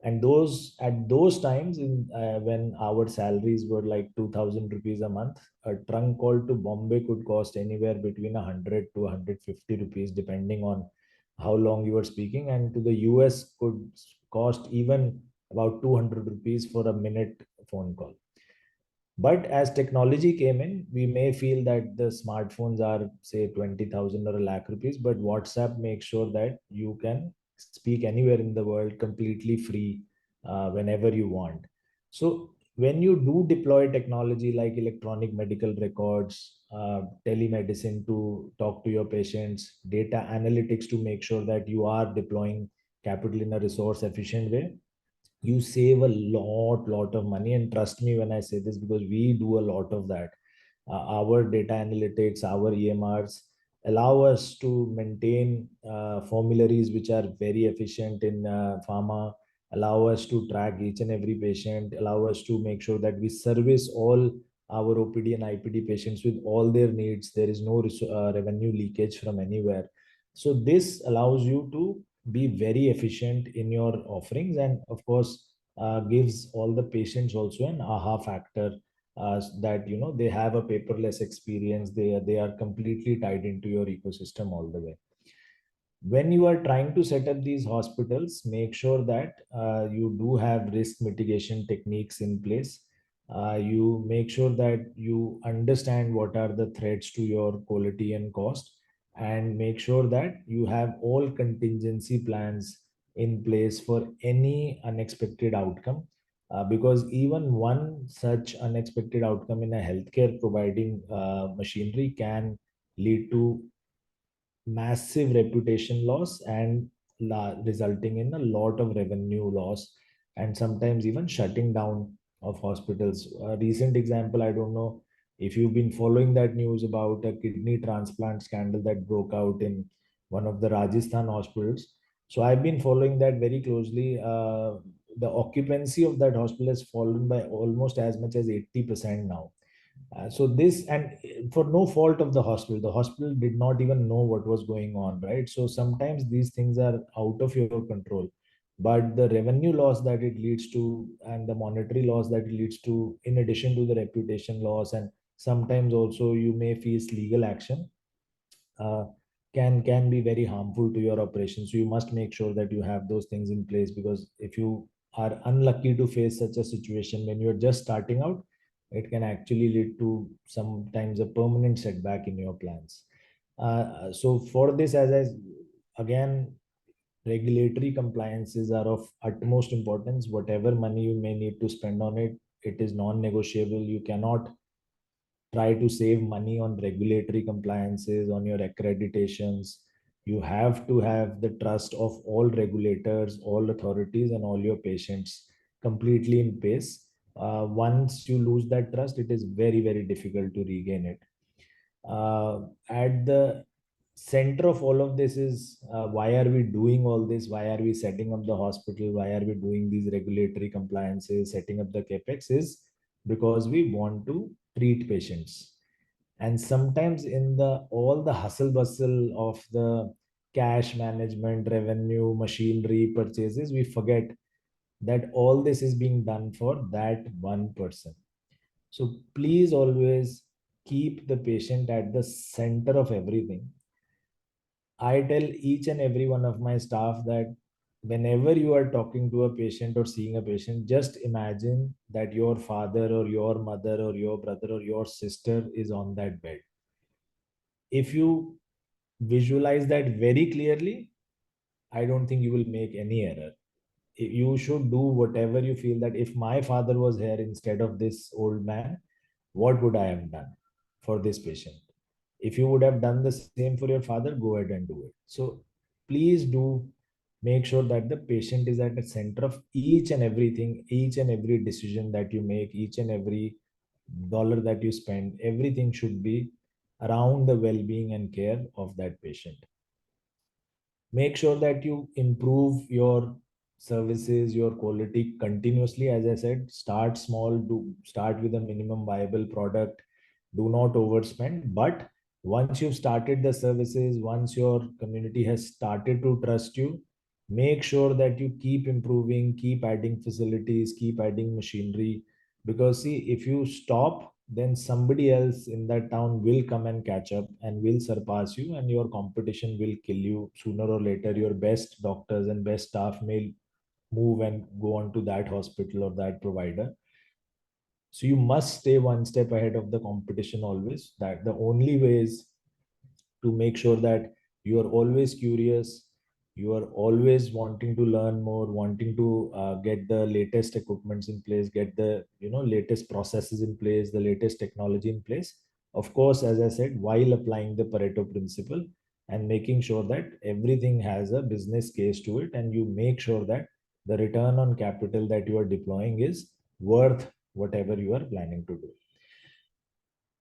B: And those at those times, when our salaries were like 2,000 rupees a month, a trunk call to Bombay could cost anywhere between 100 to 150 rupees, depending on how long you were speaking. And to the US could cost even about 200 rupees for a minute phone call. But as technology came in, we may feel that the smartphones are, say, 20,000 or a lakh rupees, but WhatsApp makes sure that you can speak anywhere in the world completely free, whenever you want. So when you do deploy technology like electronic medical records, telemedicine to talk to your patients, data analytics to make sure that you are deploying capital in a resource efficient way, you save a lot of money. And trust me when I say this, because we do a lot of that. Our data analytics, our EMRs allow us to maintain formularies which are very efficient in pharma, allow us to track each and every patient, allow us to make sure that we service all our OPD and IPD patients with all their needs. There is no revenue leakage from anywhere. So this allows you to be very efficient in your offerings, and of course gives all the patients also an aha factor, that they have a paperless experience. They are completely tied into your ecosystem all the way. When you are trying to set up these hospitals, make sure that you do have risk mitigation techniques in place. You make sure that you understand what are the threats to your quality and cost, and make sure that you have all contingency plans in place for any unexpected outcome. Because even one such unexpected outcome in a healthcare providing machinery can lead to massive reputation loss and resulting in a lot of revenue loss, and sometimes even shutting down of hospitals. A recent example, I don't know if you've been following that news about a kidney transplant scandal that broke out in one of the Rajasthan hospitals. So I've been following that very closely. The occupancy of that hospital has fallen by almost as much as 80% now. So this, and for no fault of the hospital did not even know what was going on, right? So sometimes these things are out of your control, but the revenue loss that it leads to and the monetary loss that it leads to, in addition to the reputation loss, and sometimes also you may face legal action, uh, can be very harmful to your operations. So you must make sure that you have those things in place, because if you are unlucky to face such a situation when you're just starting out, it can actually lead to sometimes a permanent setback in your plans. So for this, again, regulatory compliances are of utmost importance. Whatever money you may need to spend on it, it is non-negotiable. You cannot try to save money on regulatory compliances, on your accreditations. You have to have the trust of all regulators, all authorities, and all your patients completely in pace. Once you lose that trust, it is very, very difficult to regain it. At the center of all of this is, why are we doing all this? Why are we setting up the hospital? Why are we doing these regulatory compliances, setting up the capex? Is because we want to treat patients. And sometimes in the all the hustle bustle of the cash management, revenue, machinery purchases, we forget that all this is being done for that one person. So please always keep the patient at the center of everything. I tell each and every one of my staff that whenever you are talking to a patient or seeing a patient, just imagine that your father or your mother or your brother or your sister is on that bed. If you visualize that very clearly, I don't think you will make any error. You should do whatever you feel that if my father was here instead of this old man, what would I have done for this patient? If you would have done the same for your father, go ahead and do it. So please do make sure that the patient is at the center of each and everything, each and every decision that you make, each and every dollar that you spend. Everything should be around the well-being and care of that patient. Make sure that you improve your services, your quality continuously. As I said, start small, do start with a minimum viable product, do not overspend. But once you've started the services, once your community has started to trust you, make sure that you keep improving, keep adding facilities, keep adding machinery. Because see, if you stop, then somebody else in that town will come and catch up and will surpass you, and your competition will kill you sooner or later. Your best doctors and best staff may move and go on to that hospital or that provider. So you must stay one step ahead of the competition always. That the only way is to make sure that you are always curious, you are always wanting to learn more, wanting to get the latest equipments in place, get the latest processes in place, the latest technology in place. Of course, as I said, while applying the Pareto principle and making sure that everything has a business case to it, and you make sure that the return on capital that you are deploying is worth whatever you are planning to do.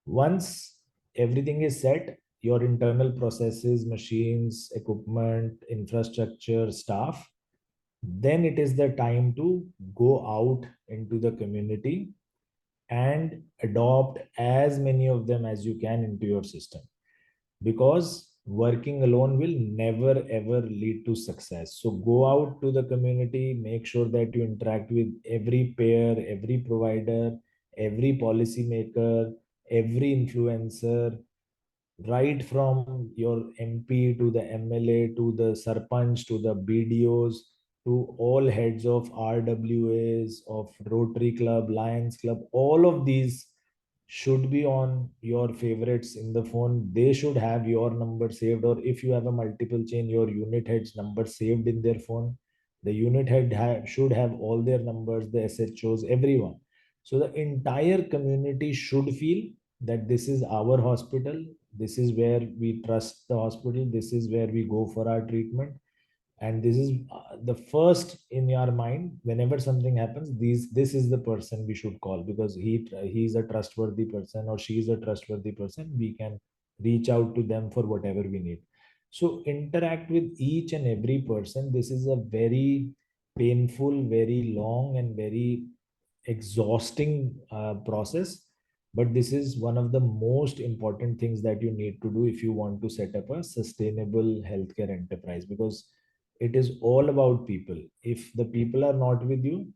B: Once everything is set, your internal processes, machines, equipment, infrastructure, staff, then it is the time to go out into the community and adopt as many of them as you can into your system. Because working alone will never ever lead to success. So go out to the community, make sure that you interact with every payer, every provider, every policy maker, every influencer, right from your MP to the MLA to the Sarpanch to the BDOs to all heads of RWAs, of Rotary Club, Lions Club. All of these should be on your favorites in the phone. They should have your number saved, or if you have a multiple chain, your unit head's number saved in their phone. The unit head should have all their numbers, the SHOs, everyone. So the entire community should feel that this is our hospital, this is where we trust the hospital, this is where we go for our treatment, and this is the first in your mind whenever something happens. This is the person we should call, because he's a trustworthy person or she is a trustworthy person. We can reach out to them for whatever we need. So interact with each and every person. This is a very painful, very long, and very exhausting process, but this is one of the most important things that you need to do if you want to set up a sustainable healthcare enterprise, because it is all about people. If the people are not with you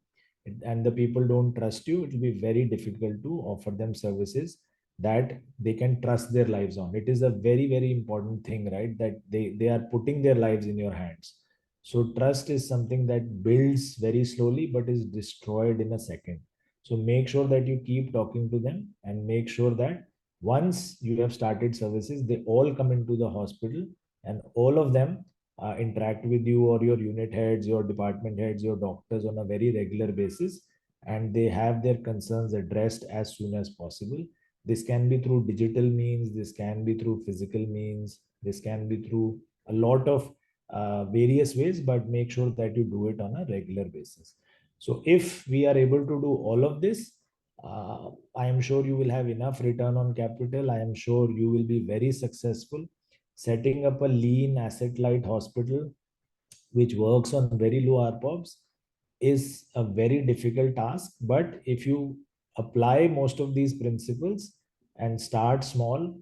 B: and the people don't trust you, it will be very difficult to offer them services that they can trust their lives on. It is a very, very important thing, right? That they are putting their lives in your hands. So trust is something that builds very slowly but is destroyed in a second. So make sure that you keep talking to them and make sure that Once you have started services, they all come into the hospital, and all of them interact with you or your unit heads, your department heads, your doctors on a very regular basis, and they have their concerns addressed as soon as possible. This can be through digital means, this can be through physical means, this can be through a lot of various ways, but make sure that you do it on a regular basis. So if we are able to do all of this, I am sure you will have enough return on capital. I am sure you will be very successful. Setting up a lean asset light hospital which works on very low RPOBs is a very difficult task. But if you apply most of these principles and start small,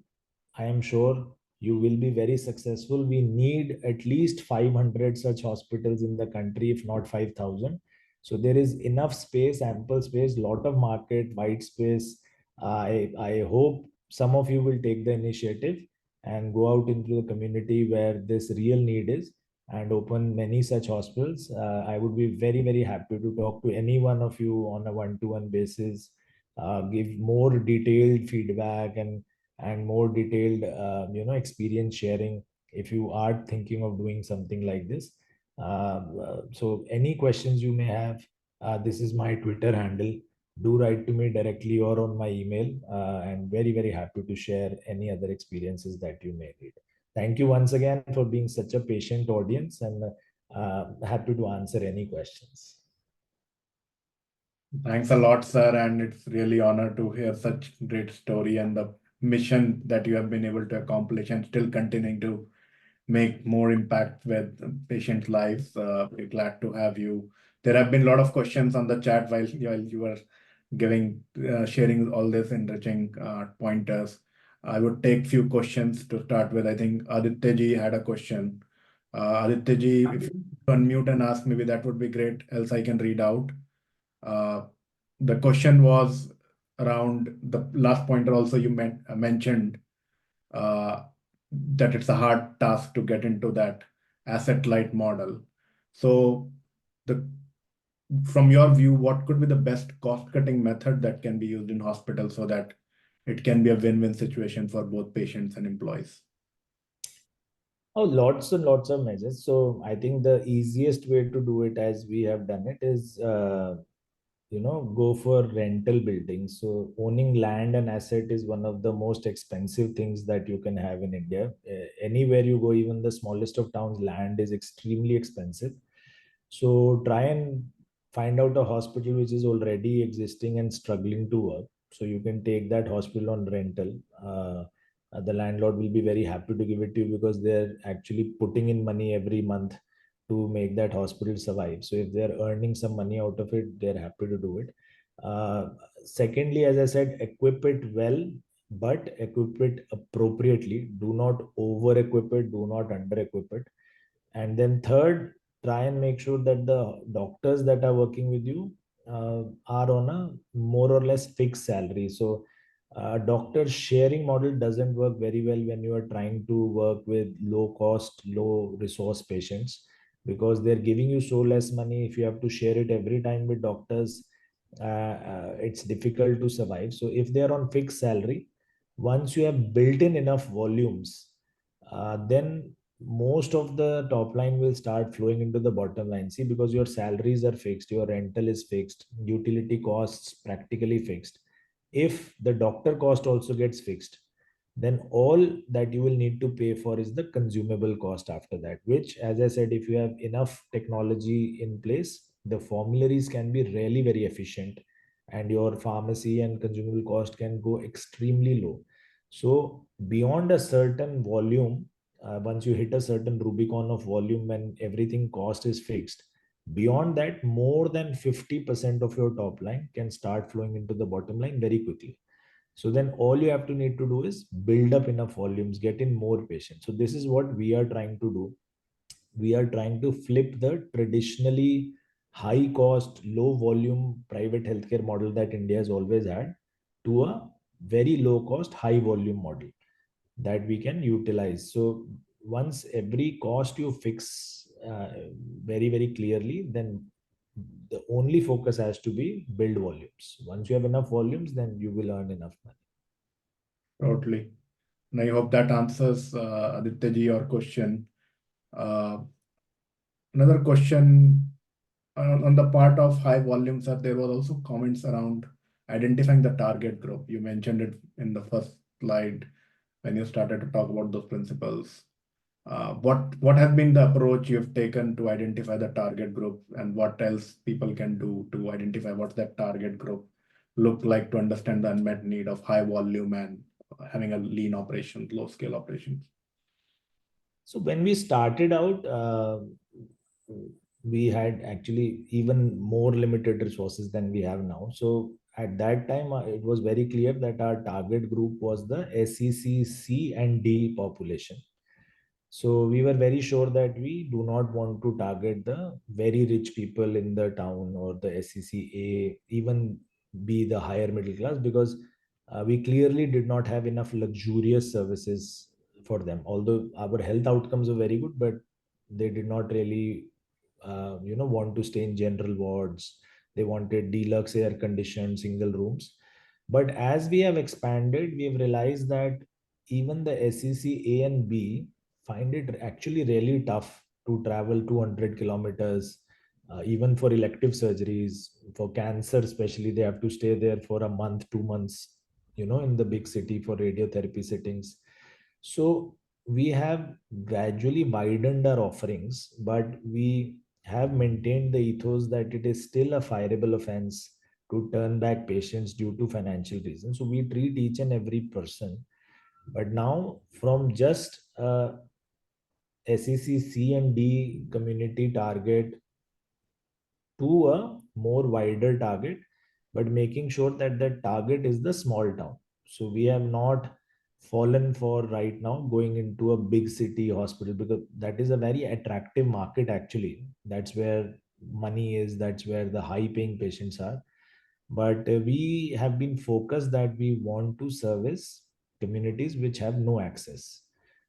B: I am sure you will be very successful. We need at least 500 such hospitals in the country, if not 5,000. So there is enough space, ample space, lot of market, white space. I hope some of you will take the initiative and go out into the community where this real need is and open many such hospitals. I would be very, very happy to talk to any one of you on a one-to-one basis, give more detailed feedback and more detailed experience sharing if you are thinking of doing something like this. So any questions you may have, this is my Twitter handle. Do write to me directly or on my email, and very, very happy to share any other experiences that you may need. Thank you once again for being such a patient audience, and happy to answer any questions.
A: Thanks a lot, sir, and it's really honor to hear such great story and the mission that you have been able to accomplish and still continuing to make more impact with patients' lives. We're glad to have you. There have been a lot of questions on the chat while you were giving sharing all this enriching pointers. I would take few questions to start with. I think Aditya ji had a question. Aditya ji, if you unmute and ask, maybe that would be great. Else I can read out. The question was around the last pointer also you mentioned that it's a hard task to get into that asset light model. So from your view, what could be the best cost cutting method that can be used in hospitals so that it can be a win-win situation for both patients and employees?
B: Oh, lots and lots of measures. So I think the easiest way to do it, as we have done it, is go for rental buildings. So owning land and asset is one of the most expensive things that you can have in India. Anywhere you go, even the smallest of towns, land is extremely expensive. So try and find out a hospital which is already existing and struggling to work. So you can take that hospital on rental. The landlord will be very happy to give it to you because they're actually putting in money every month to make that hospital survive. So if they're earning some money out of it, they're happy to do it. Secondly, as I said, equip it well, but equip it appropriately. Do not over equip it, do not under equip it. And then third, try and make sure that the doctors that are working with you are on a more or less fixed salary. So doctor sharing model doesn't work very well when you are trying to work with low cost, low resource patients, because they're giving you so less money. If you have to share it every time with doctors, it's difficult to survive. So if they are on fixed salary, once you have built in enough volumes, then most of the top line will start flowing into the bottom line. See, because your salaries are fixed, your rental is fixed, utility costs practically fixed. If the doctor cost also gets fixed, then all that you will need to pay for is the consumable cost after that, which, as I said, if you have enough technology in place, the formularies can be really very efficient, and your pharmacy and consumable cost can go extremely low. So beyond a certain volume, once you hit a certain Rubicon of volume when everything cost is fixed, beyond that, more than 50% of your top line can start flowing into the bottom line very quickly. So then all you have to need to do is build up enough volumes, get in more patients. So this is what we are trying to do. We are trying to flip the traditionally high cost, low volume private healthcare model that India has always had to a very low cost, high volume model that we can utilize. So once every cost you fix very, very clearly, then the only focus has to be build volumes. Once you have enough volumes, then you will earn enough money.
A: Totally. And I hope that answers Aditya ji your question. Another question on the part of high volume, sir, there was also comments around identifying the target group. You mentioned it in the first slide when you started to talk about those principles. What has been the approach you've taken to identify the target group, and what else people can do to identify what that target group look like to understand the unmet need of high volume and having a lean operation, low scale operations?
B: So when we started out, we had actually even more limited resources than we have now. So at that time, it was very clear that our target group was the SEC C and D population. So we were very sure that we do not want to target the very rich people in the town or the SECA, even be the higher middle class, because we clearly did not have enough luxurious services for them. Although our health outcomes were very good, but they did not really, want to stay in general wards. They wanted deluxe air conditioned single rooms. But as we have expanded, we have realized that even the SECA and B find it actually really tough to travel 200 kilometers, even for elective surgeries. For cancer especially, they have to stay there for a month, 2 months, in the big city for radiotherapy sittings. So we have gradually widened our offerings, but we have maintained the ethos that it is still a fireable offense to turn back patients due to financial reasons. So we treat each and every person. But now, from just SEC C and D community target to a more wider target, but making sure that the target is the small town. So we have not fallen for right now going into a big city hospital, because that is a very attractive market actually. That's where money is, that's where the high paying patients are. But we have been focused that we want to service communities which have no access.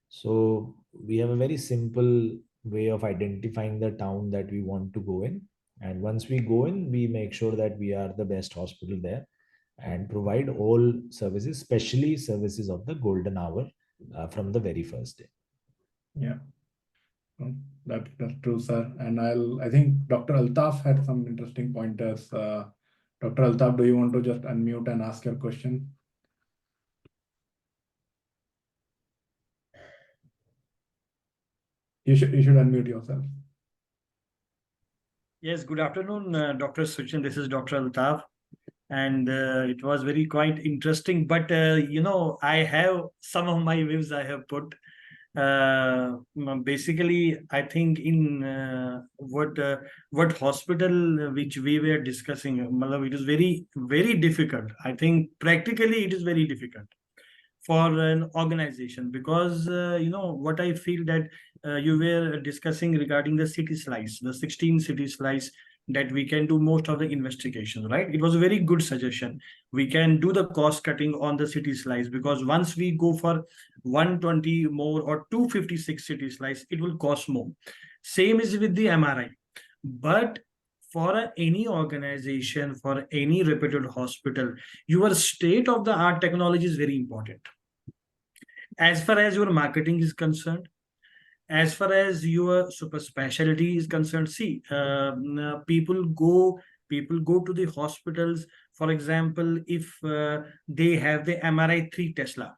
B: So we have a very simple way of identifying the town that we want to go in. And once we go in, we make sure that we are the best hospital there and provide all services, especially services of the golden hour from the very first day.
A: Yeah, that's true, sir. And I think Dr. Altaf had some interesting pointers. Dr. Altaf, do you want to just unmute and ask your question? You should unmute yourself.
D: Yes, good afternoon, Dr. Shuchin. This is Dr. Altaf. And it was very quite interesting. But, I have some of my views I have put. Basically, I think in what hospital which we were discussing, it is very, very difficult. I think practically it is very difficult for an organization, because what I feel that you were discussing regarding the city slice, the 16 city slice, that we can do most of the investigations, right? It was a very good suggestion. We can do the cost cutting on the city slice, because once we go for 120 more or 256 city slice, it will cost more. Same is with the MRI. But for any organization, for any reputed hospital, your state of the art technology is very important. As far as your marketing is concerned, as far as your super specialty is concerned, see, people go to the hospitals. For example, if they have the MRI 3 Tesla,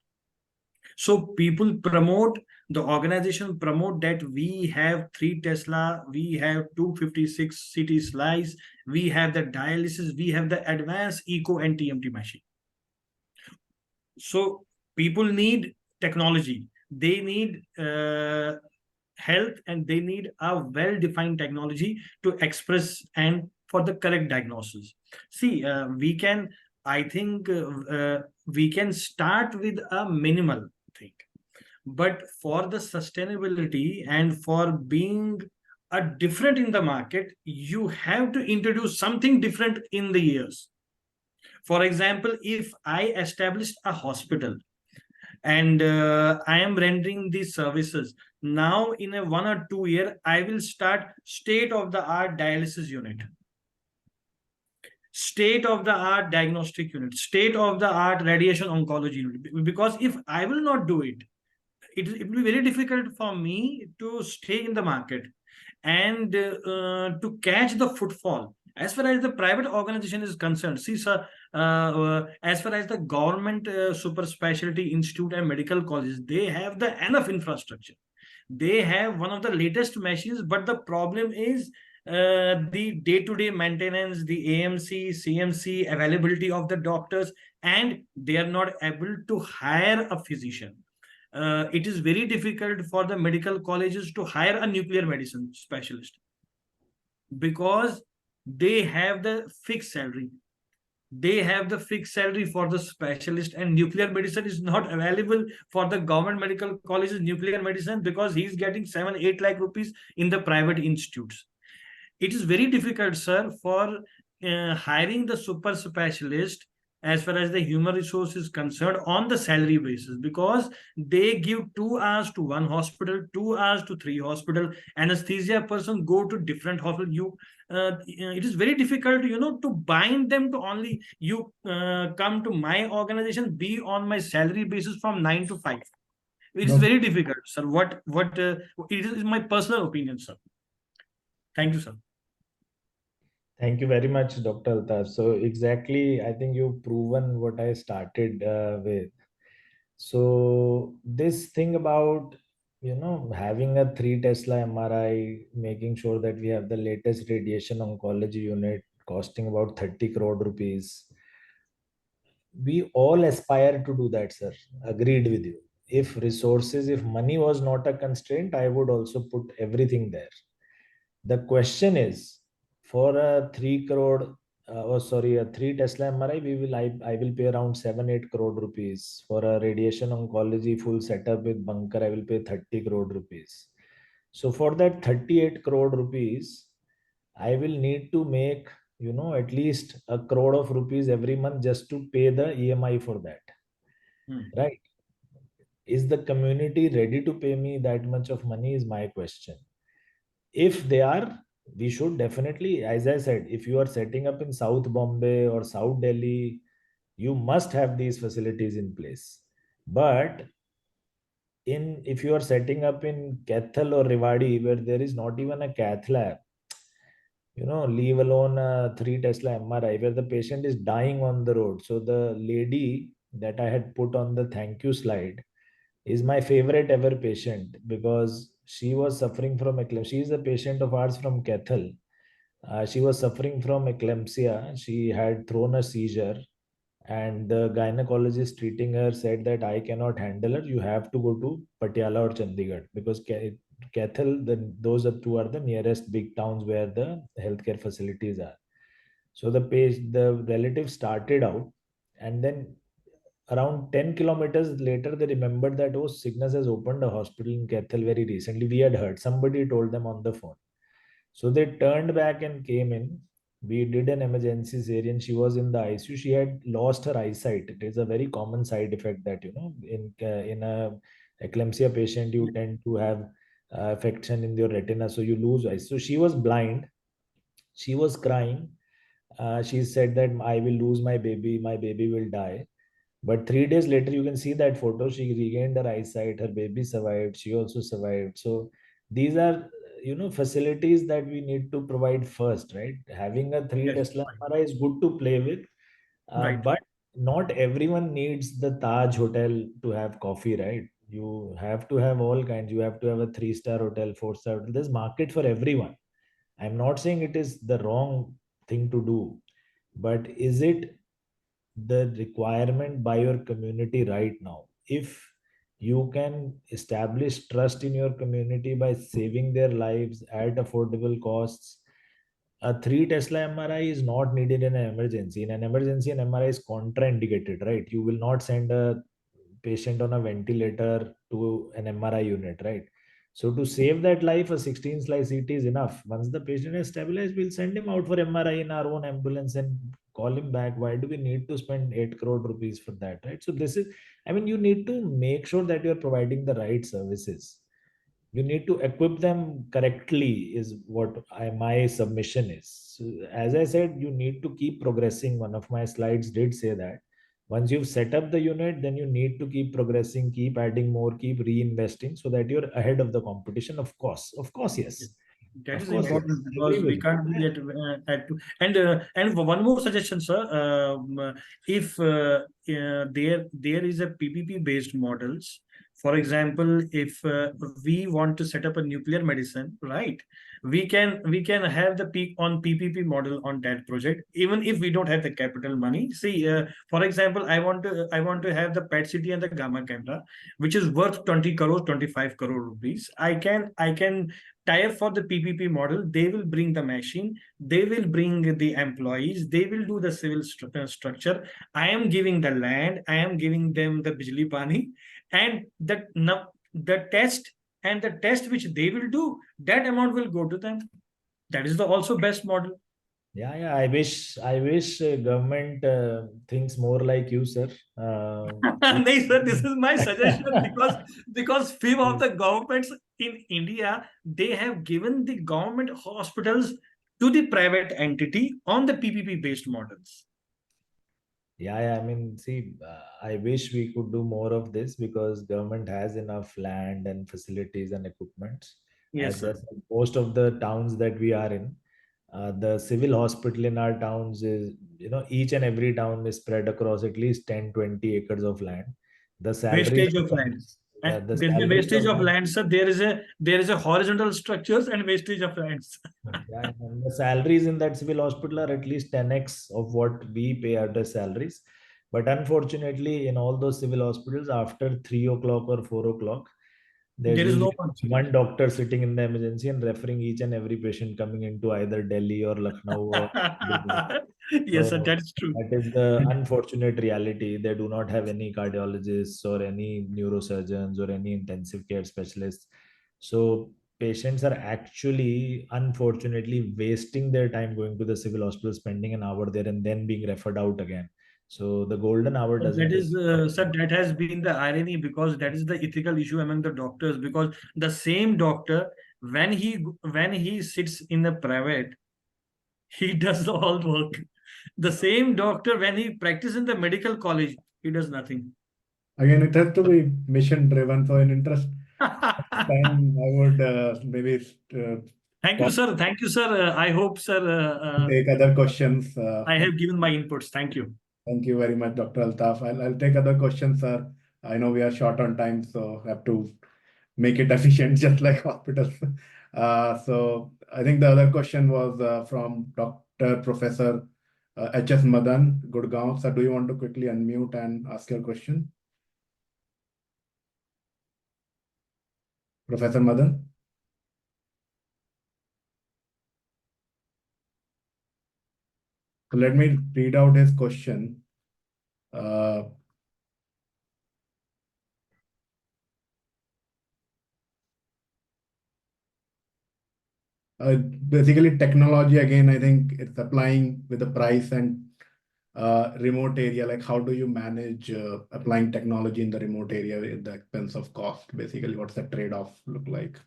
D: so people promote, the organization promote that we have 3 Tesla, we have 256 CT slice, we have the dialysis, we have the advanced eco and TMT machine. So people need technology, they need health, and they need a well-defined technology to express and for the correct diagnosis. See, I think we can start with a minimal thing, but for the sustainability and for being a different in the market, you have to introduce something different in the years. For example, if I established a hospital and I am rendering these services, now in a 1 or 2 year, I will start state of the art dialysis unit. state-of-the-art diagnostic unit, state-of-the-art radiation oncology unit. Because if I will not do it, it will be very difficult for me to stay in the market and to catch the footfall. As far as the private organization is concerned, see, sir, as far as the government super specialty institute and medical colleges, they have the enough infrastructure. They have one of the latest machines, but the problem is the day-to-day maintenance, the AMC, CMC, availability of the doctors, and they are not able to hire a physician. It is very difficult for the medical colleges to hire a nuclear medicine specialist because they have the fixed salary. They have the fixed salary for the specialist, and nuclear medicine is not available for the government medical colleges nuclear medicine because he's getting 7-8 lakh rupees in the private institutes. It is very difficult, sir, for hiring the super specialist as far as the human resource is concerned on the salary basis, because they give 2 hours to one hospital, 2 hours to three hospital. Anesthesia person go to different hospital. It is very difficult, to bind them to only you come to my organization, be on my salary basis from 9 to 5. It is
A: No.
D: very difficult, sir. It is my personal opinion, sir. Thank you, sir.
B: Thank you very much, Dr. Altaf. So exactly, I think you've proven what I started with. So this thing about, having a 3 Tesla MRI, making sure that we have the latest radiation oncology unit costing about 30 crore rupees. We all aspire to do that, sir. Agreed with you. If money was not a constraint, I would also put everything there. The question is, for a 3 crore, a 3 Tesla MRI, I will pay around 7-8 crore rupees. For a radiation oncology full setup with bunker, I will pay 30 crore rupees. So for that 38 crore rupees, I will need to make, at least 1 crore of rupees every month just to pay the EMI for that. Right? Is the community ready to pay me that much of money is my question. If they are, we should definitely, as I said, if you are setting up in South Bombay or South Delhi, you must have these facilities in place. But if you are setting up in Kathal or Rewari, where there is not even a cath lab, leave alone a 3 Tesla MRI, where the patient is dying on the road. So the lady that I had put on the thank you slide is my favorite ever patient, because she was suffering from eclampsia. She is a patient of ours from Kathal. She was suffering from eclampsia. She had thrown a seizure, and the gynecologist treating her said that I cannot handle her. You have to go to Patiala or Chandigarh, because Kathal, those are two are the nearest big towns where the healthcare facilities are. So the relative started out, and then around 10 kilometers later, they remembered that, oh, Cygnus has opened a hospital in Kathal very recently. We had heard, somebody told them on the phone. So they turned back and came in. We did an emergency cesarean. She was in the ICU. She had lost her eyesight. It is a very common side effect that, in a eclampsia patient, you tend to have affection in your retina. So you lose eyes. So she was blind. She was crying. She said that I will lose my baby. My baby will die. But 3 days later, you can see that photo. She regained her eyesight. Her baby survived. She also survived. So these are, facilities that we need to provide first, right? Having a 3
D: Yes,
B: Tesla
D: right.
B: MRI is good to play with,
D: Right.
B: but not everyone needs the Taj Hotel to have coffee, right? You have to have all kinds. You have to have a 3-star hotel, 4-star hotel. There's market for everyone. I'm not saying it is the wrong thing to do, but is it the requirement by your community right now? If you can establish trust in your community by saving their lives at affordable costs, a 3 Tesla MRI is not needed in an emergency. In an emergency, an MRI is contraindicated, right? You will not send a patient on a ventilator to an MRI unit, right? So to save that life, a 16 slice CT is enough. Once the patient is stabilized, we'll send him out for MRI in our own ambulance and call him back. Why do we need to spend 8 crore rupees for that, right? So this is, I mean, you need to make sure that you're providing the right services. you need to equip them correctly is what my submission is. So, as I said, you need to keep progressing. One of my slides did say that once you've set up the unit, then you need to keep progressing, keep adding more, keep reinvesting so that you're ahead of the competition. Of course, yes.
D: That
B: Of
D: is
B: course, yes.
D: important
B: I agree
D: because
B: with
D: we
B: you.
D: can't be at and one more suggestion, sir. If there is a PPP based models, for example, if we want to set up a nuclear medicine, right? We can have the peak on PPP model on that project, even if we don't have the capital money. See, for example, I want to have the PET CT and the gamma camera, which is worth 20 crores, 25 crore rupees. I can tire for the PPP model. They will bring the machine, they will bring the employees, they will do the civil structure. I am giving the land, I am giving them the bijli pani, and the test and the test which they will do, that amount will go to them. That is the also best model.
B: Yeah. I wish government thinks more like you, sir.
D: No, sir, this is my suggestion because few of the governments in India, they have given the government hospitals to the private entity on the PPP based models.
B: Yeah. I mean, see, I wish we could do more of this because government has enough land and facilities and equipment.
D: Yes,
B: As I
D: sir.
B: said, most of the towns that we are in, the civil hospital in our towns is, each and every town is spread across at least 10, 20 acres of land. The salaries,
D: Wastage of land.
B: yeah,
D: And
B: the
D: there is a
B: salaries
D: wastage
B: of
D: of
B: the
D: land, sir. There is a horizontal structures and wastage of lands.
B: Yeah, and the salaries in that civil hospital are at least 10x of what we pay at the salaries. But unfortunately, in all those civil hospitals, after 3 o'clock or 4 o'clock, there's
D: There is no
B: usually
D: one.
B: one doctor sitting in the emergency and referring each and every patient coming into either Delhi or Lucknow or
D: Yes, sir,
B: so
D: that is true.
B: that is the unfortunate reality. They do not have any cardiologists or any neurosurgeons or any intensive care specialists. So patients are actually, unfortunately, wasting their time going to the civil hospital, spending an hour there, and then being referred out again. So the golden hour
D: That
B: doesn't
D: is,
B: exist for
D: sir, that has been the irony because that is the ethical issue among the doctors. Because the same doctor, when he sits in the private, he does all work. The same doctor, when he practices in the medical college, he does nothing.
A: Again, it has to be mission driven. So in interest time, I would maybe
D: Thank you,
A: pause
D: sir. Thank you, sir. I hope, sir,
A: to take other questions.
D: I have given my inputs. Thank you.
A: Thank you very much, Dr. Altaf. I'll take other questions, sir. I know we are short on time, so have to make it efficient, just like hospitals. So I think the other question was from Dr. Professor H.S. Madan, Gurgaon. Sir, do you want to quickly unmute and ask your question? Professor Madan? So let me read out his question. Uh, Basically, technology, again, I think it's applying with the price and remote area. Like, how do you manage applying technology in the remote area at the expense of cost? Basically, what's the trade-off look like?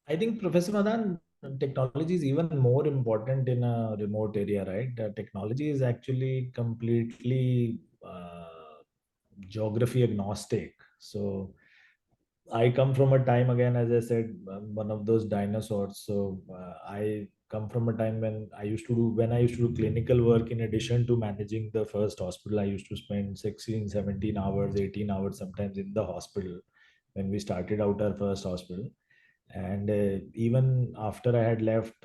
B: I think, Professor Madan, technology is even more important in a remote area, right? Technology is actually completely geography agnostic. So I come from a time, again, as I said, one of those dinosaurs. So I come from a time when I used to do clinical work. In addition to managing the first hospital, I used to spend 16, 17 hours, 18 hours sometimes in the hospital when we started out our first hospital. And even after I had left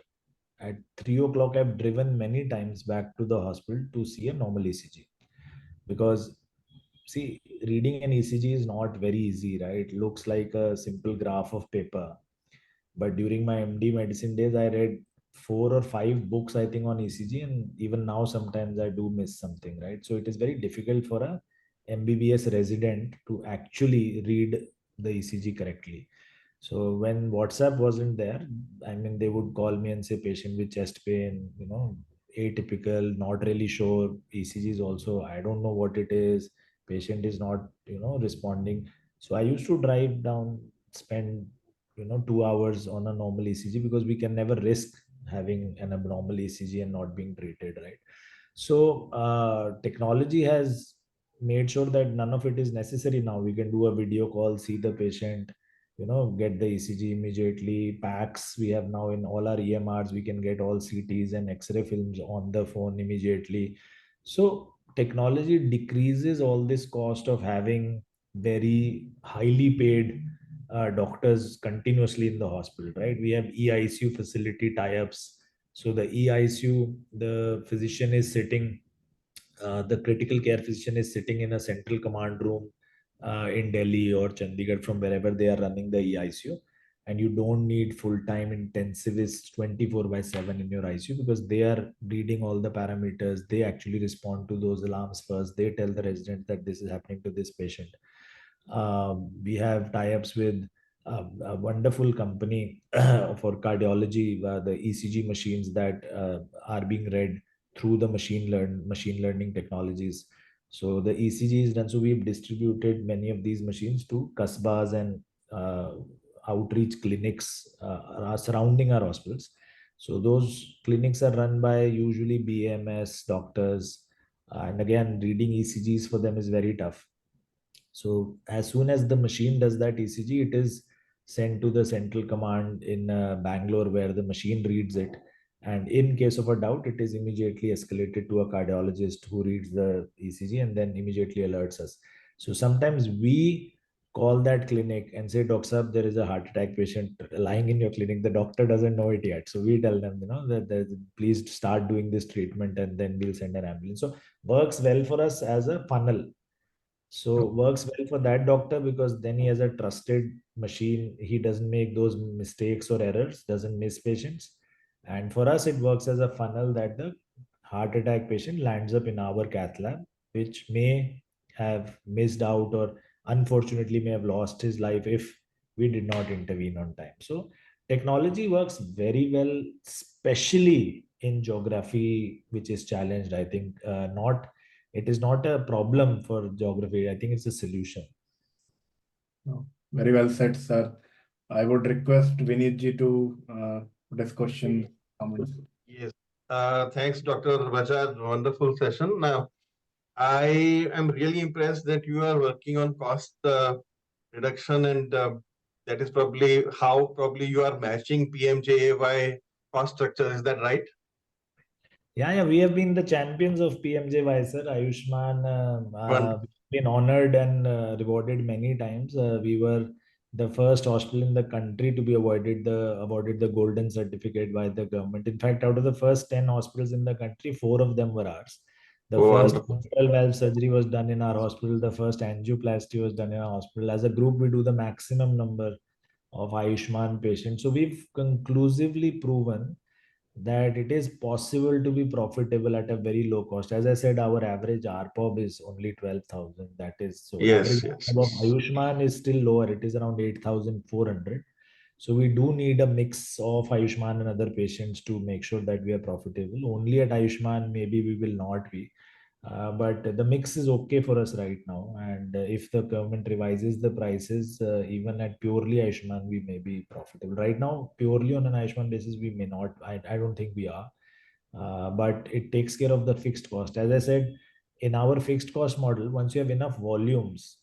B: at 3 o'clock, I've driven many times back to the hospital to see a normal ECG. Because, see, reading an ECG is not very easy, right? It looks like a simple graph of paper. But during my MD medicine days, I read 4 or 5 books, I think, on ECG. And even now, sometimes I do miss something, right? So it is very difficult for a MBBS resident to actually read the ECG correctly. So when WhatsApp wasn't there, I mean, they would call me and say patient with chest pain, atypical, not really sure. ECG is also, I don't know what it is. Patient is not, responding. So I used to drive down, spend 2 hours on a normal ECG, because we can never risk having an abnormal ECG and not being treated, right? So technology has made sure that none of it is necessary now. We can do a video call, see the patient, get the ECG immediately. Packs we have now in all our EMRs. We can get all CTs and X-ray films on the phone immediately. So technology decreases all this cost of having very highly paid doctors continuously in the hospital, right? We have EICU facility tie-ups. So the EICU, the physician is sitting, the critical care physician is sitting in a central command room in Delhi or Chandigarh, from wherever they are running the EICU. And you don't need full-time intensivists 24/7 in your ICU, because they are reading all the parameters. They actually respond to those alarms first. They tell the resident that this is happening to this patient. We have tie-ups with a wonderful company for cardiology, the ECG machines that are being read through the machine learning technologies. So the ECG is done. So we've distributed many of these machines to kasbas and outreach clinics surrounding our hospitals. So those clinics are run by usually BMS doctors, and again, reading ECGs for them is very tough. So as soon as the machine does that ECG, it is sent to the central command in Bangalore, where the machine reads it. And in case of a doubt, it is immediately escalated to a cardiologist who reads the ECG and then immediately alerts us. So sometimes we call that clinic and say, Doc Sahab, there is a heart attack patient lying in your clinic. The doctor doesn't know it yet. So we tell them, that please start doing this treatment, and then we'll send an ambulance. So works well for us as a funnel. So works well for that doctor, because then he has a trusted machine. He doesn't make those mistakes or errors, doesn't miss patients. And for us, it works as a funnel that the heart attack patient lands up in our cath lab, which may have missed out, or unfortunately may have lost his life if we did not intervene on time. So technology works very well, especially in geography, which is challenged. I think not it is not a problem for geography. I think it's a solution.
A: Oh, very well said, sir. I would request Vineet ji to put his question, comments.
E: Yes. Thanks, Dr. Bajaj. Wonderful session. Now, I am really impressed that you are working on cost reduction, and that is probably how you are matching PMJAY cost structure. Is that right?
B: Yeah, we have been the champions of PMJY, sir. Ayushman,
E: One.
B: been honored and rewarded many times. We were the first hospital in the country to be awarded the golden certificate by the government. In fact, out of the first 10 hospitals in the country, 4 of them were ours. The first
E: Wonderful.
B: mitral valve surgery was done in our hospital. The first angioplasty was done in our hospital. As a group, we do the maximum number of Ayushman patients. So we've conclusively proven that it is possible to be profitable at a very low cost. As I said, our average RPOB is only 12,000. That is so. Average
E: Yes, yes,
B: RPOB of
E: yes.
B: Ayushman is still lower. It is around 8,400. So we do need a mix of Ayushman and other patients to make sure that we are profitable. Only at Ayushman, maybe we will not be. But the mix is okay for us right now. And if the government revises the prices, even at purely Ayushman, we may be profitable. Right now, purely on an Ayushman basis, we may not. I don't think we are. But it takes care of the fixed cost. As I said, in our fixed cost model, once you have enough volumes,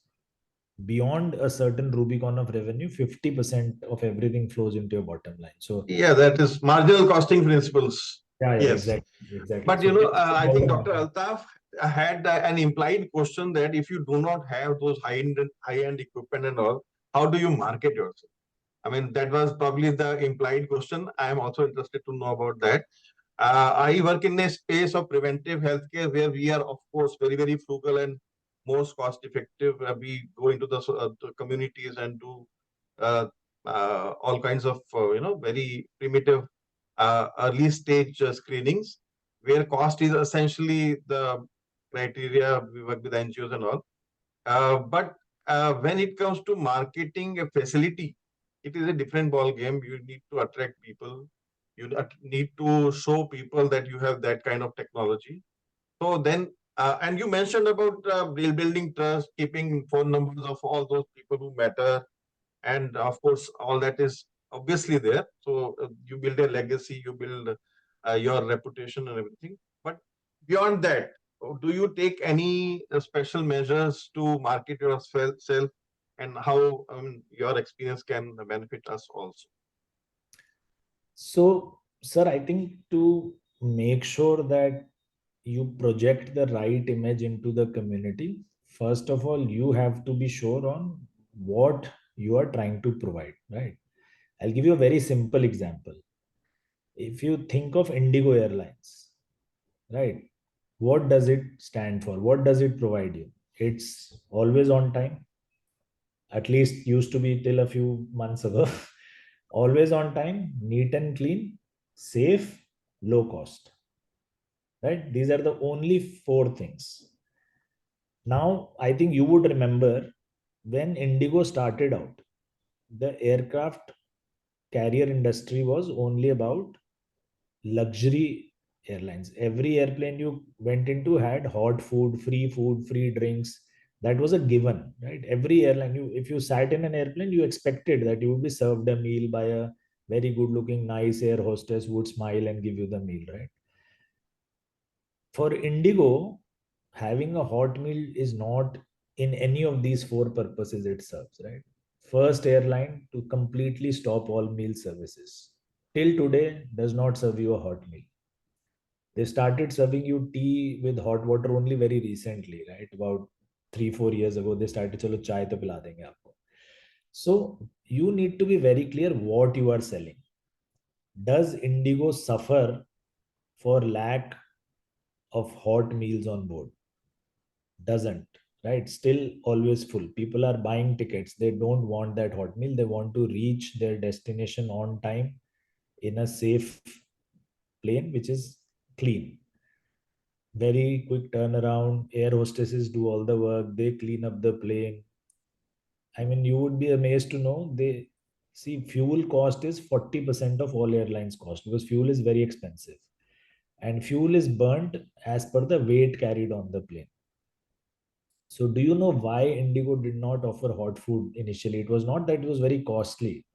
B: beyond a certain Rubicon of revenue, 50% of everything flows into your bottom line. So
E: Yeah, that is marginal costing principles.
B: yeah,
E: Yes.
B: exactly.
E: But
B: So
E: I think Dr. Altaf had an implied question that if you do not have those high-end equipment and all, how do you market yourself? I mean, that was probably the implied question. I am also interested to know about that. I work in a space of preventive healthcare where we are, of course, very, very frugal and most cost effective. We go into the communities and do all kinds of, very primitive early stage screenings where cost is essentially the criteria. We work with NGOs and all. But when it comes to marketing a facility, it is a different ball game. You need to attract people. You need to show people that you have that kind of technology. So then And you mentioned about building trust, keeping phone numbers of all those people who matter. And of course, all that is obviously there. So you build a legacy, you build your reputation and everything. But beyond that, do you take any special measures to market yourself, and how your experience can benefit us also?
B: So, sir, I think to make sure that you project the right image into the community, first of all, you have to be sure on what you are trying to provide, right? I'll give you a very simple example. If you think of Indigo Airlines, right? What does it stand for? What does it provide you? It's always on time, at least used to be till a few months ago. Always on time, neat and clean, safe, low cost, right? These are the only four things. Now, I think you would remember when Indigo started out, the aircraft carrier industry was only about luxury airlines. Every airplane you went into had hot food, free drinks. That was a given, right? Every airline, if you sat in an airplane, you expected that you would be served a meal by a very good looking, nice air hostess who would smile and give you the meal, right? For Indigo, having a hot meal is not in any of these four purposes it serves, right? First airline to completely stop all meal services. Till today, does not serve you a hot meal. They started serving you tea with hot water only very recently, right? About 3-4 years ago, they started, chalo chai to pila denge aapko. So you need to be very clear what you are selling. Does Indigo suffer for lack of hot meals on board? Doesn't, right? Still always full. People are buying tickets. They don't want that hot meal. They want to reach their destination on time in a safe plane, which is clean. Very quick turnaround. Air hostesses do all the work. They clean up the plane. I mean, you would be amazed to know they see fuel cost is 40% of all airlines cost, because fuel is very expensive. And fuel is burnt as per the weight carried on the plane. So do you know why Indigo did not offer hot food initially? It was not that it was very costly.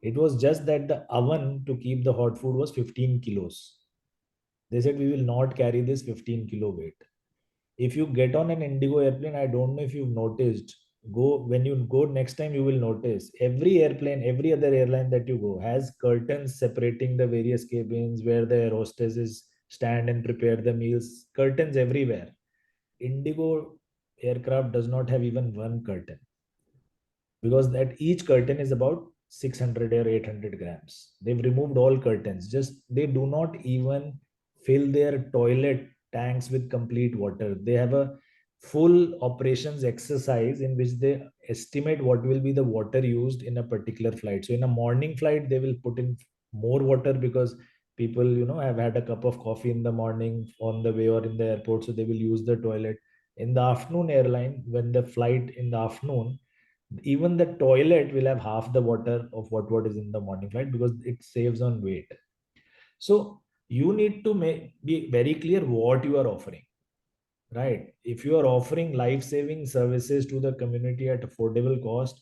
B: It was just that the oven to keep the hot food was 15 kilos. They said, we will not carry this 15-kilo weight. If you get on an Indigo airplane, I don't know if you've noticed, when you go next time, you will notice every airplane, every other airline that you go has curtains separating the various cabins where the air hostesses stand and prepare the meals. Curtains everywhere. Indigo aircraft does not have even one curtain, because that each curtain is about 600 or 800 grams. They've removed all curtains. Just they do not even fill their toilet tanks with complete water. They have a full operations exercise in which they estimate what will be the water used in a particular flight. So in a morning flight, they will put in more water because people, have had a cup of coffee in the morning on the way or in the airport. So they will use the toilet. In the afternoon airline, when the flight in the afternoon, even the toilet will have half the water of what is in the morning flight, because it saves on weight. So you need to be very clear what you are offering, right? If you are offering life-saving services to the community at affordable cost,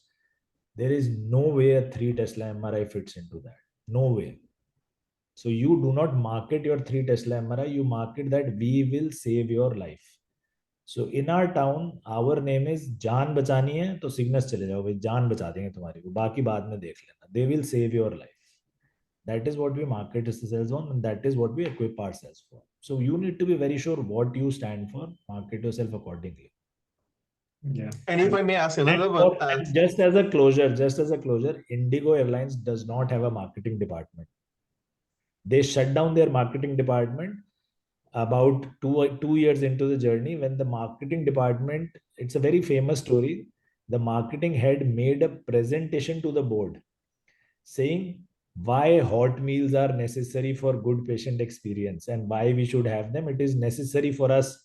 B: there is no way a 3 Tesla MRI fits into that. No way. So you do not market your 3 Tesla MRI, you market that we will save your life. So in our town, our name is जान बचानी है तो Cygnus चले जाओ भाई, जान बचा देंगे तुम्हारी को, बाकी बाद में देख लेना. They will save your life. That is what we market ourselves on, and that is what we equip ourselves for. So you need to be very sure what you stand for. Market yourself accordingly.
A: Yeah.
E: And if I may ask another
B: And
E: one,
B: just as a closure, Indigo Airlines does not have a marketing department. They shut down their marketing department about two years into the journey, when the marketing department, it's a very famous story, the marketing head made a presentation to the board saying why hot meals are necessary for good patient experience and why we should have them. It is necessary for us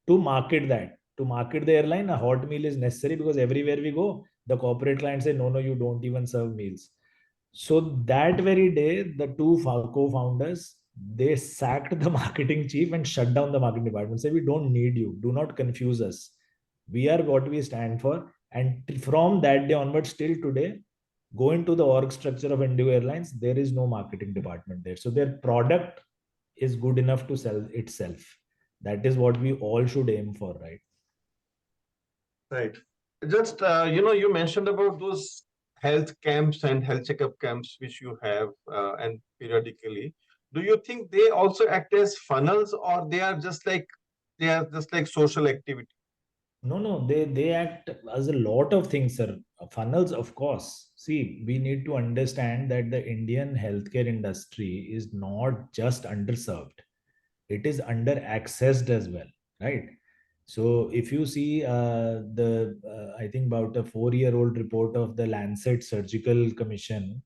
B: to market that. To market the airline, a hot meal is necessary, because everywhere we go, the corporate clients say, no, you don't even serve meals. So that very day, the two co-founders they sacked the marketing chief and shut down the marketing department. Say, we don't need you. Do not confuse us. We are what we stand for. And from that day onwards, till today, go into the org structure of Indigo Airlines, there is no marketing department there. So their product is good enough to sell itself. That is what we all should aim for, right?
E: Right. Just, you mentioned about those health camps and health checkup camps which you have and periodically. Do you think they also act as funnels, or they are just like social activity?
B: No, they act as a lot of things, sir. Funnels, of course. See, we need to understand that the Indian healthcare industry is not just underserved; it is under accessed as well, right? So, if you see I think about a 4-year-old report of the Lancet Surgical Commission,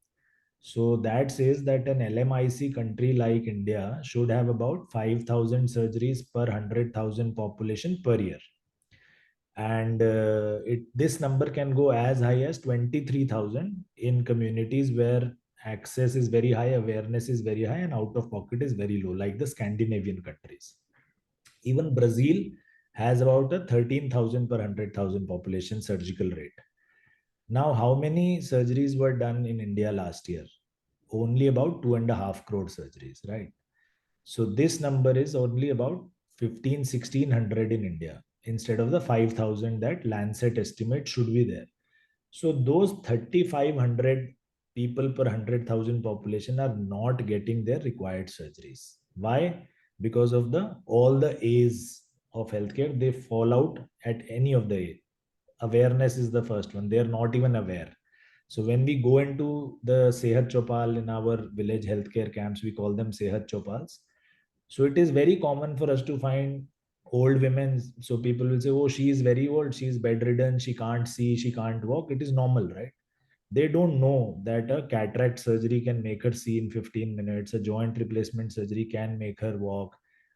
B: so that says that an LMIC country like India should have about 5,000 surgeries per 100,000 population per year, and this number can go as high as 23,000 in communities where access is very high, awareness is very high, and out of pocket is very low, like the Scandinavian countries. Even Brazil has about a 13,000 per 100,000 population surgical rate. Now, how many surgeries were done in India last year? Only about 2.5 crore surgeries, right? So this number is only about 1600 in India instead of the 5,000 that Lancet estimate should be there. So those 3,500 people per 100,000 population are not getting their required surgeries. Why? Because of the all the A's of healthcare, they fall out at any of the A. Awareness is the first one. They are not even aware. So when we go into the Sehat Chopal in our village healthcare camps, we call them Sehat Chopals. So it is very common for us to find old women. So people will say, oh, she is very old, she is bedridden, she can't see, she can't walk. It is normal, right? They don't know that a cataract surgery can make her see in 15 minutes, a joint replacement surgery can make her walk,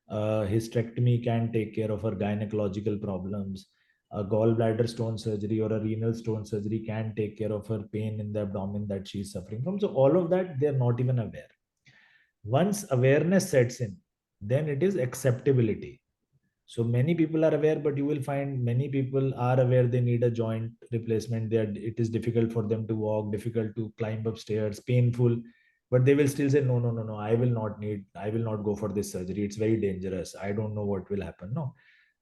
B: a hysterectomy can take care of her gynecological problems, a gallbladder stone surgery or a renal stone surgery can take care of her pain in the abdomen that she's suffering from. So all of that, they're not even aware. Once awareness sets in, then it is acceptability. So many people are aware, but you will find many people are aware they need a joint replacement. It is difficult for them to walk, difficult to climb up stairs, painful, but they will still say, no, no, no, no, I will not go for this surgery. It's very dangerous. I don't know what will happen. No.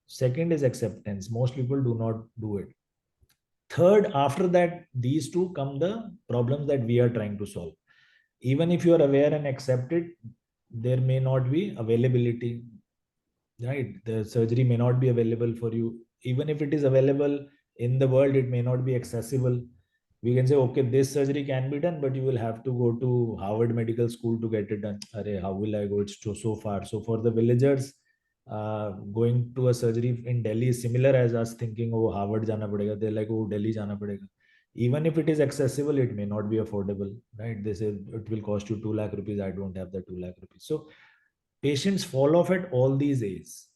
B: Second is acceptance. Most people do not do it. Third, after that, these two come the problems that we are trying to solve. Even if you are aware and accept it, there may not be availability, right? The surgery may not be available for you. Even if it is available in the world, it may not be accessible. We can say, okay, this surgery can be done, but you will have to go to Harvard Medical School to get it done. Arey, how will I go? It's so far. So for the villagers, going to a surgery in Delhi is similar as us thinking, oh, Harvard jana padega. They're like, oh, Delhi jana padega. Even if it is accessible, it may not be affordable, right? They say it will cost you 2 lakh rupees. I don't have the 2 lakh rupees. So patients fall off at all these A's.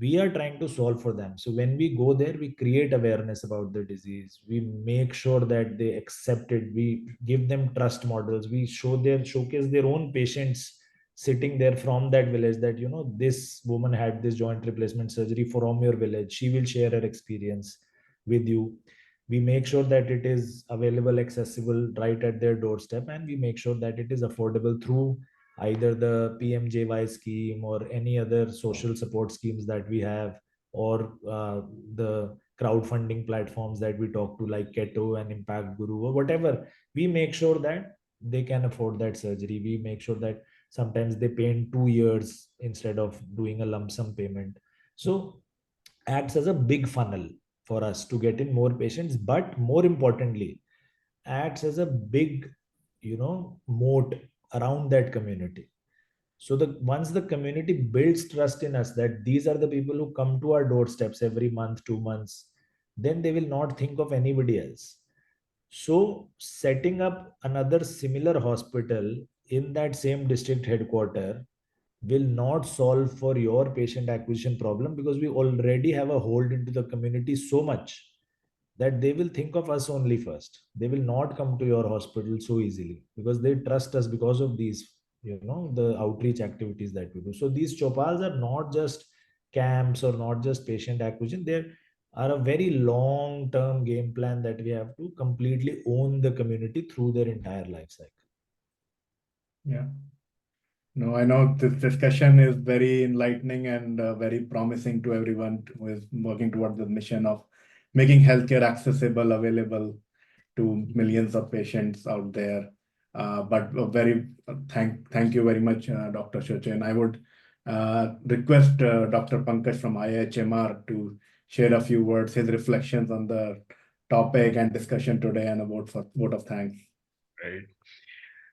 B: We are trying to solve for them. So when we go there, we create awareness about the disease. We make sure that they accept it. We give them trust models. We showcase their own patients sitting there from that village, that this woman had this joint replacement surgery from your village. She will share her experience with you. We make sure that it is available, accessible right at their doorstep, and we make sure that it is affordable through either the PMJY scheme or any other social support schemes that we have, or the crowdfunding platforms that we talk to, like Keto and Impact Guru or whatever. We make sure that they can afford that surgery. We make sure that sometimes they pay in 2 years instead of doing a lump sum payment. So acts as a big funnel for us to get in more patients, but more importantly, acts as a big moat around that community. So the once the community builds trust in us that these are the people who come to our doorsteps every month, 2 months, then they will not think of anybody else. So setting up another similar hospital in that same district headquarter will not solve for your patient acquisition problem, because we already have a hold into the community so much that they will think of us only first. They will not come to your hospital so easily because they trust us because of these the outreach activities that we do. So these chopals are not just camps or not just patient acquisition. They are a very long-term game plan that we have to completely own the community through their entire life cycle.
A: Yeah. No, I know this discussion is very enlightening and very promising to everyone who is working towards the mission of making healthcare accessible, available to millions of patients out there. But thank you very much, Dr. Shuchin. I would request Dr. Pankaj from IHMR to share a few words, his reflections on the topic and discussion today, and a vote of thanks.
F: Right.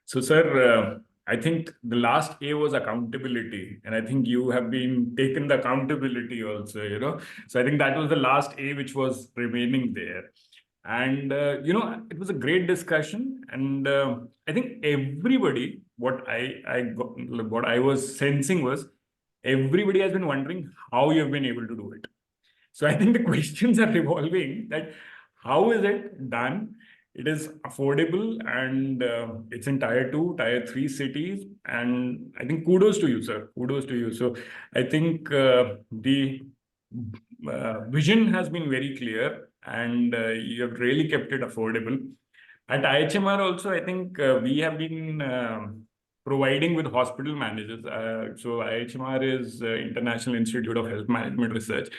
F: So, sir, I think the last A was accountability, and I think you have been taken the accountability also, So I think that was the last A which was remaining there. And, it was a great discussion. And I think everybody, what I was sensing was everybody has been wondering how you have been able to do it. So I think the questions are revolving that how is it done? It is affordable and it's in tier 2, tier 3 cities. And I think kudos to you, sir. Kudos to you. So I think the vision has been very clear and you have really kept it affordable. At IHMR also, I think we have been providing with hospital managers. So IHMR is International Institute of Health Management Research.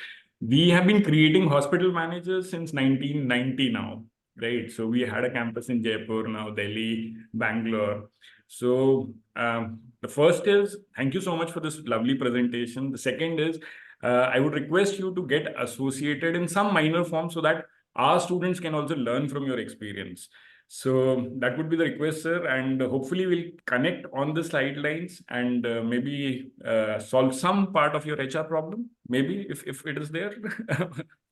F: We have been creating hospital managers since 1990 now, right? So we had a campus in Jaipur, now Delhi, Bangalore. So the first is, thank you so much for this lovely presentation. The second is, I would request you to get associated in some minor form so that our students can also learn from your experience. So that would be the request, sir. And hopefully we'll connect on the sidelines and maybe solve some part of your HR problem, maybe if it is there,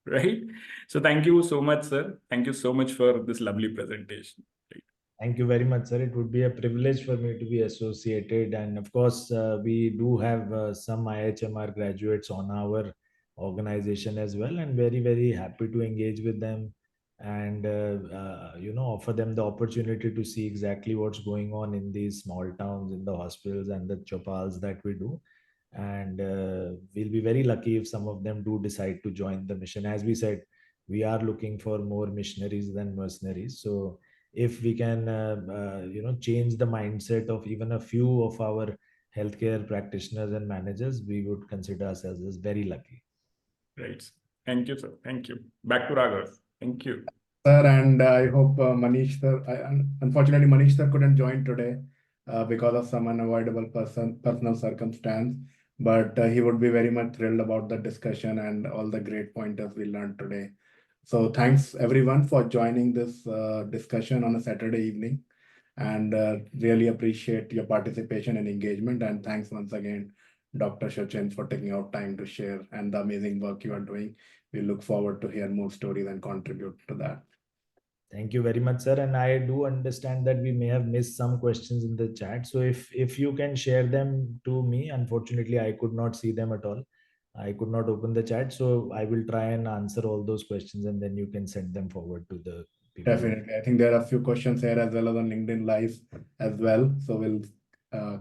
F: right? So thank you so much, sir. Thank you so much for this lovely presentation.
B: Thank you very much, sir. It would be a privilege for me to be associated. And of course, we do have some IHMR graduates on our organization as well, and very, very happy to engage with them and offer them the opportunity to see exactly what's going on in these small towns, in the hospitals and the chopals that we do. And we'll be very lucky if some of them do decide to join the mission. As we said, we are looking for more missionaries than mercenaries. So if we can change the mindset of even a few of our healthcare practitioners and managers, we would consider ourselves as very lucky.
F: Right. Thank you, sir. Thank you. Back to Raghav. Thank you.
A: Sir, and I hope Manish sir, unfortunately Manish sir couldn't join today because of some unavoidable personal circumstance, but he would be very much thrilled about the discussion and all the great pointers we learned today. So thanks everyone for joining this discussion on a Saturday evening, and really appreciate your participation and engagement. And thanks once again, Dr. Shuchin, for taking out time to share and the amazing work you are doing. We look forward to hear more stories and contribute to that.
B: Thank you very much, sir. And I do understand that we may have missed some questions in the chat. So if you can share them to me, unfortunately, I could not see them at all. I could not open the chat. So I will try and answer all those questions and then you can send them forward to the people.
A: Definitely. I think there are a few questions here as well as on LinkedIn Live as well. So we'll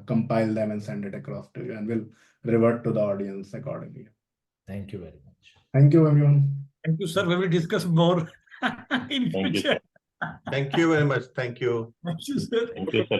A: compile them and send it across to you, and we'll revert to the audience accordingly.
B: Thank you very much.
A: Thank you, everyone.
D: Thank you, sir. We will discuss more in future.
E: Thank you very much. Thank you.
D: Thank you, sir.
G: Thank you, sir.